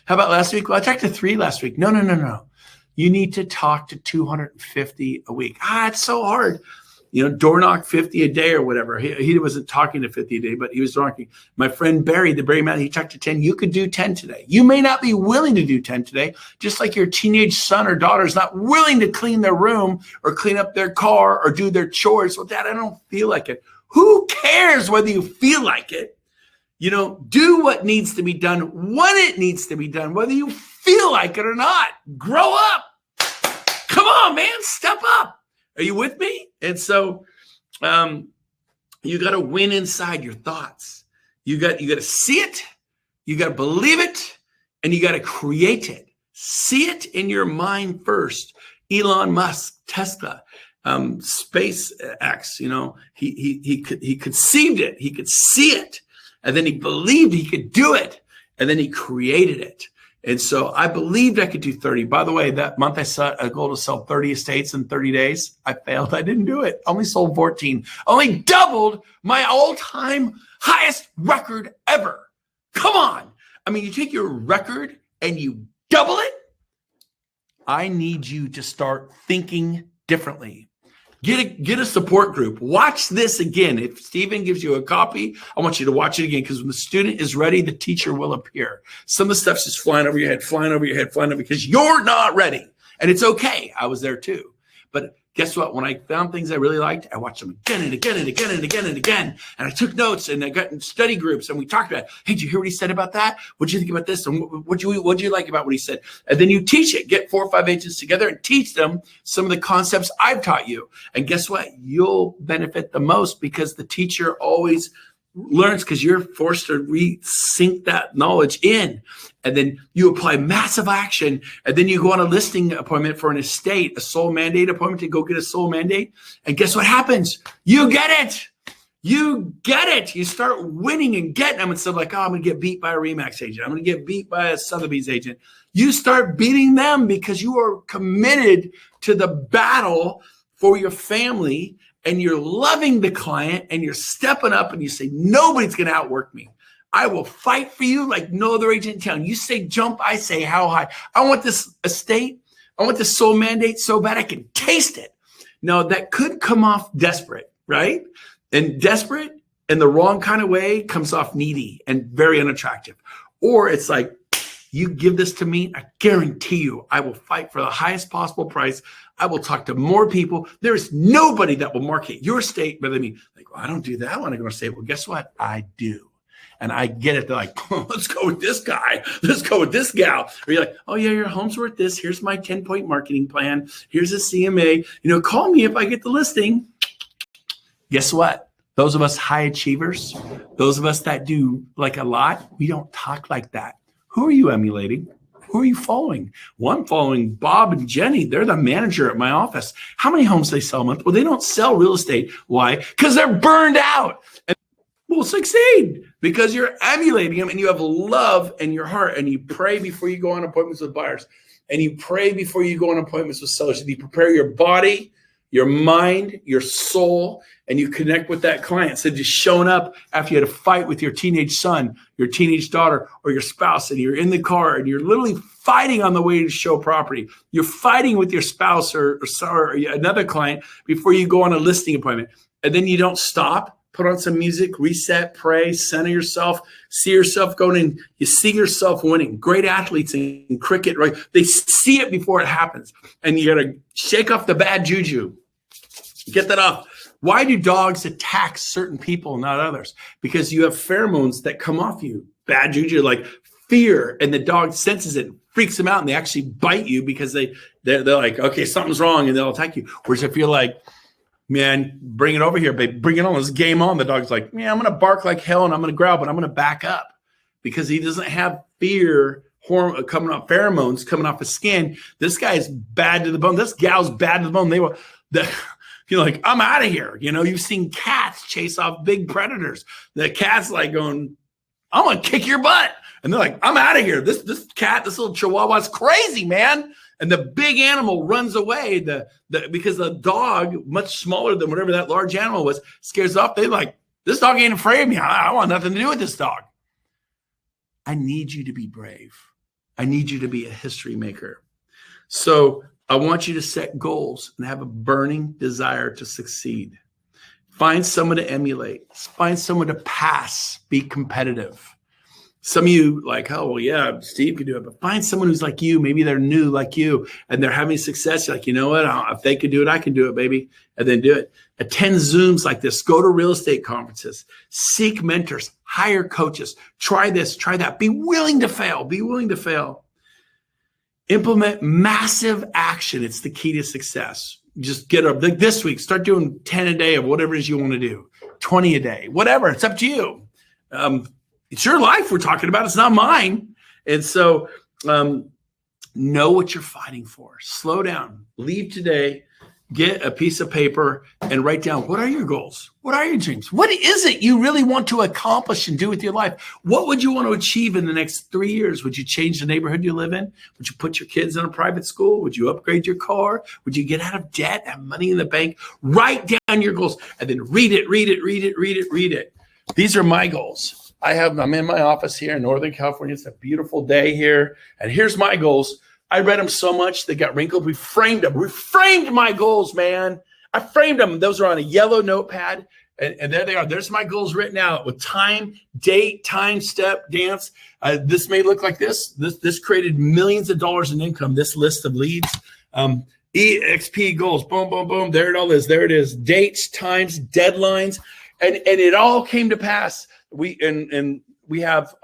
[SPEAKER 3] How about last week? Well, I talked to 3 last week. No. You need to talk to 250 a week. It's so hard. Door knock 50 a day or whatever. He wasn't talking to 50 a day, but he was talking. My friend Barry, the Barry man, he talked to 10. You could do 10 today. You may not be willing to do 10 today, just like your teenage son or daughter is not willing to clean their room or clean up their car or do their chores. Well, Dad, I don't feel like it. Who cares whether you feel like it? Do what needs to be done when it needs to be done, whether you feel like it or not. Grow up. Come on, man. Step up. Are you with me? And so you got to win inside your thoughts. You got to see it. You got to believe it. And you got to create it. See it in your mind first. Elon Musk, Tesla, SpaceX, he conceived it. He could see it. And then he believed he could do it. And then he created it. And so I believed I could do 30. By the way, that month I set a goal to sell 30 estates in 30 days. I failed. I didn't do it. Only sold 14. Only doubled my all-time highest record ever. Come on. I mean, you take your record and you double it. I need you to start thinking differently. Get a support group. Watch this again. If Stephen gives you a copy, I want you to watch it again, because when the student is ready, the teacher will appear. Some of the stuff's just flying over your head, because you're not ready. And it's okay. I was there too. But guess what? When I found things I really liked, I watched them again and again and again and again and again. And I took notes and I got in study groups and we talked about, hey, did you hear what he said about that? What'd you think about this? And what'd you like about what he said? And then you teach it. Get 4 or 5 agents together and teach them some of the concepts I've taught you. And guess what? You'll benefit the most, because the teacher always learns, because you're forced to re-sink that knowledge in. And then you apply massive action, and then you go on a listing appointment for an estate, a soul mandate appointment to go get a soul mandate. And guess what happens? You get it. You get it. You start winning and getting them, instead of like, I'm going to get beat by a Remax agent. I'm going to get beat by a Sotheby's agent. You start beating them because you are committed to the battle for your family, and you're loving the client, and you're stepping up, and you say, nobody's going to outwork me. I will fight for you like no other agent in town. You say jump, I say how high. I want this estate. I want this soul mandate so bad I can taste it. Now, that could come off desperate, right? And desperate in the wrong kind of way comes off needy and very unattractive. Or it's like, you give this to me, I guarantee you I will fight for the highest possible price. I will talk to more people. There's nobody that will market your estate better than me. Like, well, I don't do that. I want to go to estate. Well, guess what? I do. And I get it. They're like, oh, let's go with this guy. Let's go with this gal. Or you're like, oh, yeah, your home's worth this. Here's my 10-point marketing plan. Here's a CMA. Call me if I get the listing. Guess what? Those of us high achievers, those of us that do like a lot, we don't talk like that. Who are you emulating? Who are you following? Well, I'm following Bob and Jenny. They're the manager at my office. How many homes they sell a month? Well, they don't sell real estate. Why? Because they're burned out. And will succeed because you're emulating them, and you have love in your heart, and you pray before you go on appointments with buyers, and you pray before you go on appointments with sellers, and you prepare your body, your mind, your soul, and you connect with that client. So just showing up after you had a fight with your teenage son, your teenage daughter, or your spouse, and you're in the car and you're literally fighting on the way to show property. You're fighting with your spouse or another client before you go on a listing appointment. And then you don't stop. Put on some music, reset, pray, center yourself, see yourself going in. You see yourself winning. Great athletes in cricket, right? They see it before it happens. And you got to shake off the bad juju. Get that off. Why do dogs attack certain people, not others? Because you have pheromones that come off you. Bad juju, like fear, and the dog senses it, freaks them out, and they actually bite you because they're like, okay, something's wrong, and they'll attack you. Whereas if you're like, man, bring it over here, babe. Bring it on. Let's game on. The dog's like, yeah, I'm going to bark like hell and I'm going to growl, but I'm going to back up because he doesn't have fear coming off pheromones coming off his skin. This guy is bad to the bone. This gal's bad to the bone. You're like, I'm out of here. You know, you've seen cats chase off big predators. The cat's like going, I'm going to kick your butt. And they're like, I'm out of here. This cat, this little chihuahua's crazy, man. And the big animal runs away because the dog, much smaller than whatever that large animal was, scares off. They're like, this dog ain't afraid of me. I want nothing to do with this dog. I need you to be brave. I need you to be a history maker. So I want you to set goals and have a burning desire to succeed. Find someone to emulate. Find someone to pass. Be competitive. Some of you like, oh, well, yeah, Steve can do it. But find someone who's like you. Maybe they're new like you, and they're having success. You're like, you know what? If they can do it, I can do it, baby. And then do it. Attend Zooms like this. Go to real estate conferences. Seek mentors. Hire coaches. Try this. Try that. Be willing to fail. Be willing to fail. Implement massive action. It's the key to success. Just get up. Like this week, start doing 10 a day of whatever it is you want to do. 20 a day. Whatever. It's up to you. It's your life we're talking about. It's not mine. And so know what you're fighting for. Slow down. Leave today. Get a piece of paper and write down, what are your goals? What are your dreams? What is it you really want to accomplish and do with your life? What would you want to achieve in the next 3 years? Would you change the neighborhood you live in? Would you put your kids in a private school? Would you upgrade your car? Would you get out of debt, have money in the bank? Write down your goals and then read it. These are my goals. I'm in my office here in Northern California. It's a beautiful day here. And here's my goals. I read them so much, they got wrinkled. We framed them. We framed my goals, man. I framed them. Those are on a yellow notepad. And there they are. There's my goals written out with time, date, time, step, dance. This may look like this. This created millions of dollars in income, this list of leads. EXP goals, boom, boom, boom. There it all is. There it is. Dates, times, deadlines. And it all came to pass. We have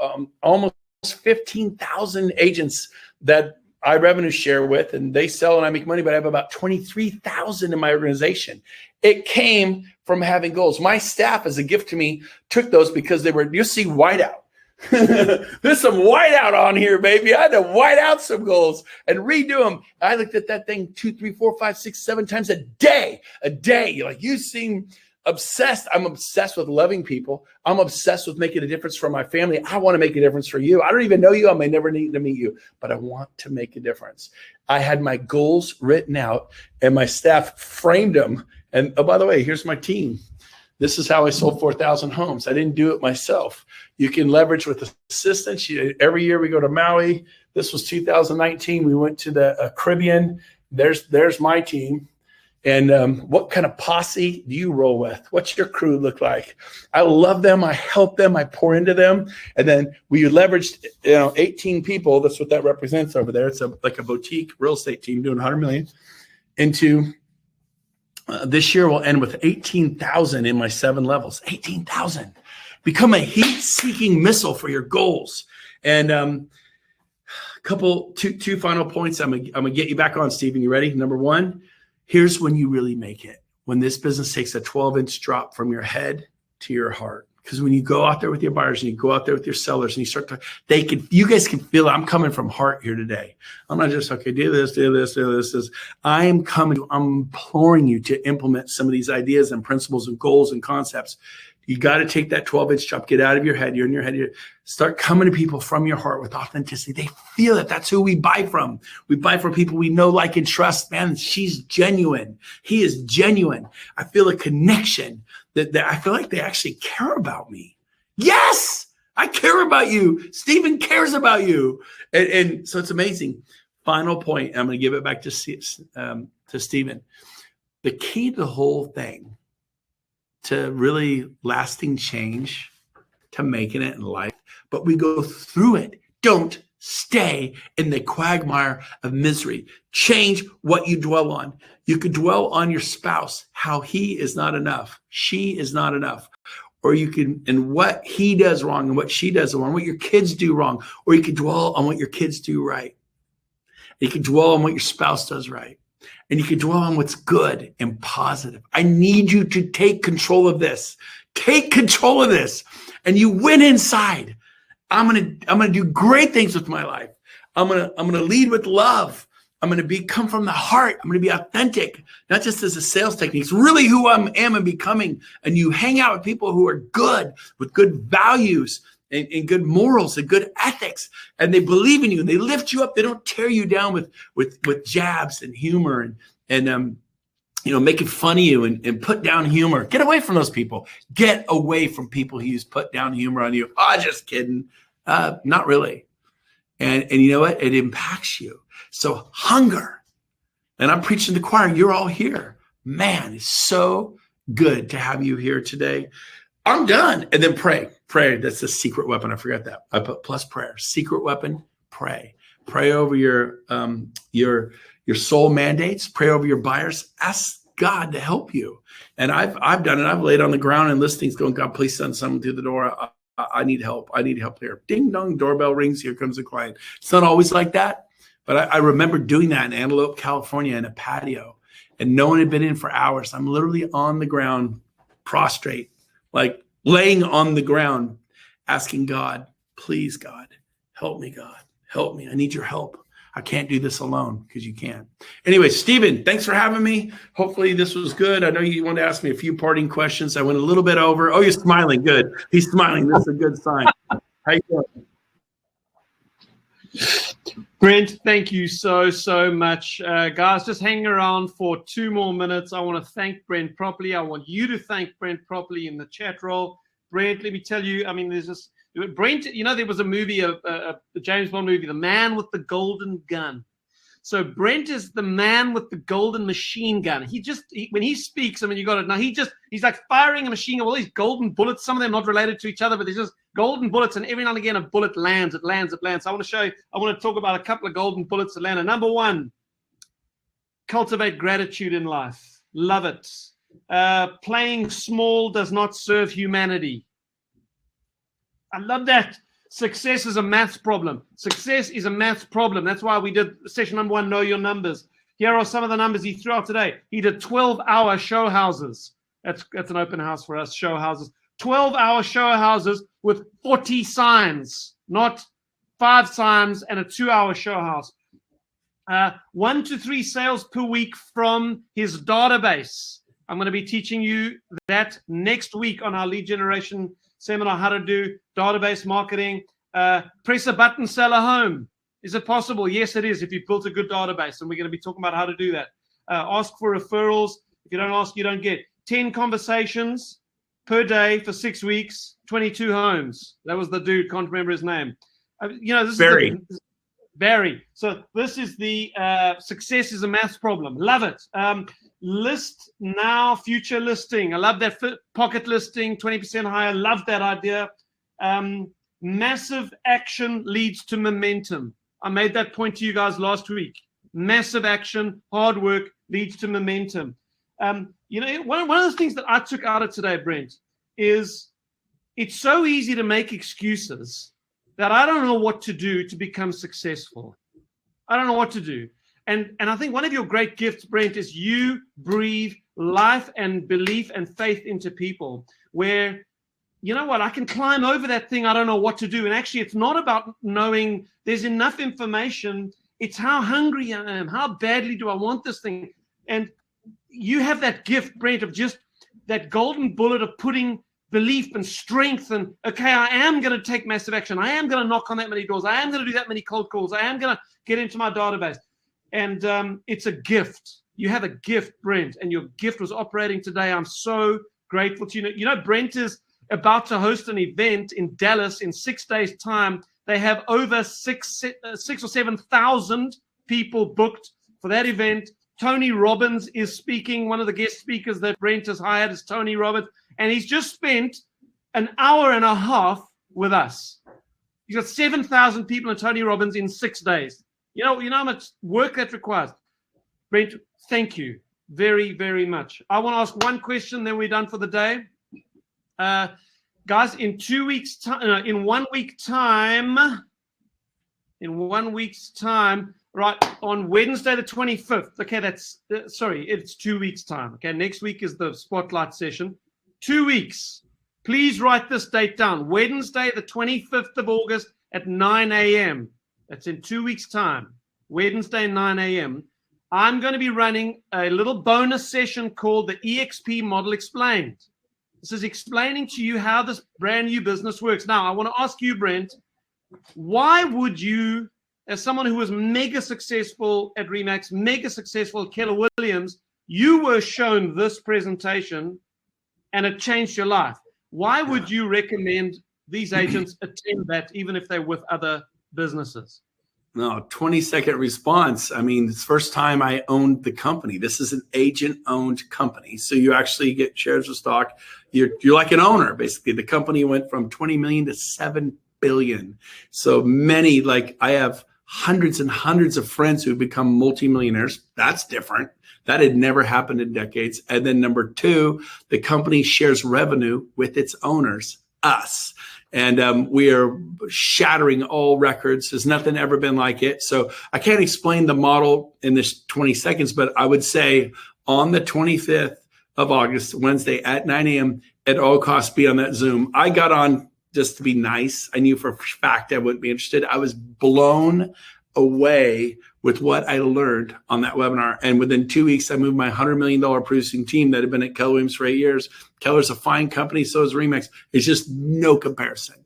[SPEAKER 3] almost 15,000 agents that I revenue share with, and they sell and I make money, but I have about 23,000 in my organization. It came from having goals. My staff, as a gift to me, took those because you see whiteout. There's some whiteout on here, baby. I had to white out some goals and redo them. I looked at that thing 2, 3, 4, 5, 6, 7 times a day. You're like, you seem obsessed. I'm obsessed with loving people. I'm obsessed with making a difference for my family. I want to make a difference for you. I don't even know you. I may never need to meet you, but I want to make a difference. I had my goals written out and my staff framed them. And oh, by the way, here's my team. This is how I sold 4,000 homes. I didn't do it myself. You can leverage with assistance. Every year we go to Maui. This was 2019. We went to the Caribbean. There's my team. And what kind of posse do you roll with? What's your crew look like? I love them. I help them. I pour into them. And then we leveraged, 18 people. That's what that represents over there. It's like a boutique real estate team doing 100 million. Into this year, we'll end with 18,000 in my 7 levels. 18,000. Become a heat-seeking missile for your goals. And two final points. I'm gonna get you back on, Stephen. You ready? Number 1. Here's when you really make it. When this business takes a 12-inch drop from your head to your heart. Because when you go out there with your buyers and you go out there with your sellers and you start to, you guys can feel it. I'm coming from heart here today. I'm not just, okay, do this. I'm imploring you to implement some of these ideas and principles and goals and concepts. You got to take that 12-inch drop, get out of your head. You're in your head. Start coming to people from your heart with authenticity. They feel it. That's who we buy from. We buy from people we know, like, and trust. Man, she's genuine. He is genuine. I feel a connection that I feel like they actually care about me. Yes, I care about you. Stephen cares about you. And so it's amazing. Final point. I'm going to give it back to Stephen. The key to the whole thing, to really lasting change, to making it in life, but we go through it. Don't stay in the quagmire of misery. Change what you dwell on. You could dwell on your spouse, how he is not enough, she is not enough. Or you can, and what he does wrong and what she does wrong, what your kids do wrong. Or you could dwell on what your kids do right. You can dwell on what your spouse does right. And you can dwell on what's good and positive. I need you to take control of this. Take control of this. And you win inside. I'm gonna do great things with my life. I'm gonna lead with love. I'm going to come from the heart. I'm going to be authentic, not just as a sales technique. It's really who I am and becoming. And you hang out with people who are good, with good values and good morals and good ethics. And they believe in you and they lift you up. They don't tear you down with jabs and humor and making fun of you and put down humor. Get away from those people. Get away from people who use put down humor on you. Oh, just kidding. Not really. And you know what? It impacts you. So hunger. And I'm preaching to the choir. You're all here. Man, it's so good to have you here today. I'm done. And then pray. Pray. That's the secret weapon. I forgot that. I put plus prayer. Secret weapon, pray. Pray over your soul mandates. Pray over your buyers. Ask God to help you. And I've done it. I've laid on the ground in listings going, God, please send someone through the door. I need help. I need help here. Ding dong, doorbell rings. Here comes the client. It's not always like that. But I remember doing that in Antelope, California in a patio. And no one had been in for hours. I'm literally on the ground, prostrate, like laying on the ground, asking God, please, God, help me, God. Help me. I need your help. I can't do this alone, because you can't. Anyway, Stephen, thanks for having me. Hopefully this was good. I know you wanted to ask me a few parting questions. I went a little bit over. Oh, you're smiling. Good. He's smiling. That's a good sign. How you doing?
[SPEAKER 2] Brent, thank you so much. Guys, just hang around for 2 more minutes. I want to thank Brent properly. I want you to thank Brent properly in the chat roll. Brent, let me tell you, I mean, there's this, Brent, there was a movie, a James Bond movie, The Man with the Golden Gun. So Brent is the man with the golden machine gun. When he speaks, I mean, you got it. Now he's like firing a machine gun with all these golden bullets, some of them not related to each other, but there's just golden bullets, and every now and again a bullet lands, it lands. So I want to talk about a couple of golden bullets that land. Number 1, cultivate gratitude in life. Love it. Playing small does not serve humanity. I love that. Success is a maths problem. Success is a maths problem. That's why we did session number 1, know your numbers. Here are some of the numbers he threw out today. He did 12-hour show houses. That's an open house for us, show houses. 12-hour show houses with 40 signs, not 5 signs and a 2-hour show house. 1 to 3 sales per week from his database. I'm going to be teaching you that next week on our lead generation seminar, how to do database marketing. Press a button, sell a home. Is it possible? Yes, it is, if you've built a good database, and we're going to be talking about how to do that. Ask for referrals. If you don't ask, you don't get. 10 conversations per day for 6 weeks, 22 homes. That was the dude, can't remember his name. This
[SPEAKER 3] Barry.
[SPEAKER 2] is Barry. So this is the success is a maths problem. Love it. List now, future listing. I love that. Pocket listing, 20% higher. Love that idea. Massive action leads to momentum. I made that point to you guys last week. Massive action, hard work leads to momentum. One of the things that I took out of today, Brent, is it's so easy to make excuses that I don't know what to do to become successful. I don't know what to do. And I think one of your great gifts, Brent, is you breathe life and belief and faith into people where, you know what, I can climb over that thing. I don't know what to do. And actually, it's not about knowing there's enough information. It's how hungry I am. How badly do I want this thing? And you have that gift, Brent, of just that golden bullet of putting belief and strength and, okay, I am going to take massive action. I am going to knock on that many doors. I am going to do that many cold calls. I am going to get into my database. And it's a gift. You have a gift, Brent, and your gift was operating today. I'm so grateful to you. Brent is about to host an event in Dallas in 6 days' time. They have over 6,000 or 7,000 people booked for that event. Tony Robbins is speaking. One of the guest speakers that Brent has hired is Tony Robbins, and he's just spent an hour and a half with us. He's got 7,000 people in Tony Robbins in 6 days. You know how much work that requires. Brent, thank you very, very much. I want to ask one question, then we're done for the day. Guys, in 2 weeks' time, in 1 week time, right, on Wednesday the 25th. Okay, it's 2 weeks' time. Okay, next week is the spotlight session. 2 weeks. Please write this date down. Wednesday the 25th of August at 9 a.m. That's in 2 weeks' time. Wednesday, 9 a.m., I'm going to be running a little bonus session called the Exp Model Explained. This is explaining to you how this brand new business works. Now, I want to ask you, Brent, why would you, as someone who was mega successful at Remax, mega successful at Keller Williams, you were shown this presentation and it changed your life. Why would you recommend these agents attend that even if they're with other businesses?
[SPEAKER 3] No, 20-second response. I mean, it's the first time I owned the company. This is an agent-owned company. So you actually get shares of stock. You're like an owner, basically. The company went from 20 million to 7 billion. So many, like I have hundreds and hundreds of friends who've become multimillionaires. That's different. That had never happened in decades. And then number two, the company shares revenue with its owners, us. And we are shattering all records. There's nothing ever been like it. So I can't explain the model in this 20 seconds, but I would say on the 25th of August, Wednesday at 9 a.m., at all costs be on that Zoom. I got on just to be nice. I knew for a fact I wouldn't be interested. I was blown away with what I learned on that webinar. And within 2 weeks, I moved my $100 million producing team that had been at Keller Williams for 8 years. Keller's a fine company, so is Remax. It's just no comparison.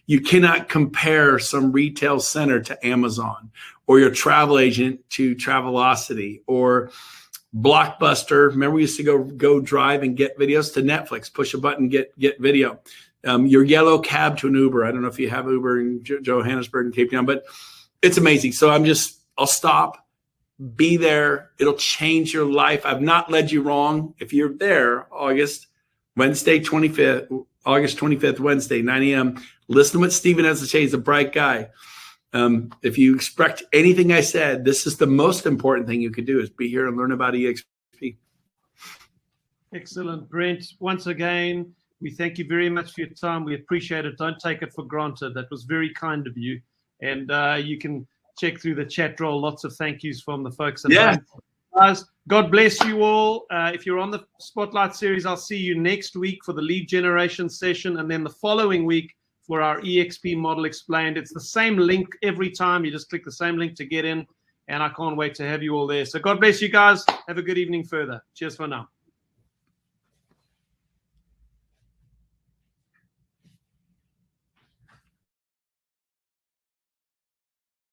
[SPEAKER 3] You cannot compare some retail center to Amazon, or your travel agent to Travelocity, or Blockbuster. Remember we used to go drive and get videos, to Netflix, push a button, get video. Your yellow cab to an Uber. I don't know if you have Uber in Johannesburg and Cape Town, but it's amazing. So I'll stop, be there. It'll change your life. I've not led you wrong. If you're there, August 25th, Wednesday, 9 a.m., listen to what Stephen has to say. He's a bright guy. If you expect anything I said, this is the most important thing you could do, is be here and learn about EXP.
[SPEAKER 2] Excellent, Brent. Once again, we thank you very much for your time. We appreciate it. Don't take it for granted. That was very kind of you. And you can check through the chat roll. Lots of thank yous from the folks.
[SPEAKER 3] Yeah.
[SPEAKER 2] Guys, God bless you all. If you're on the Spotlight series, I'll see you next week for the lead generation session, and then the following week for our EXP Model Explained. It's the same link every time. You just click the same link to get in, and I can't wait to have you all there. So God bless you guys. Have a good evening further. Cheers for now.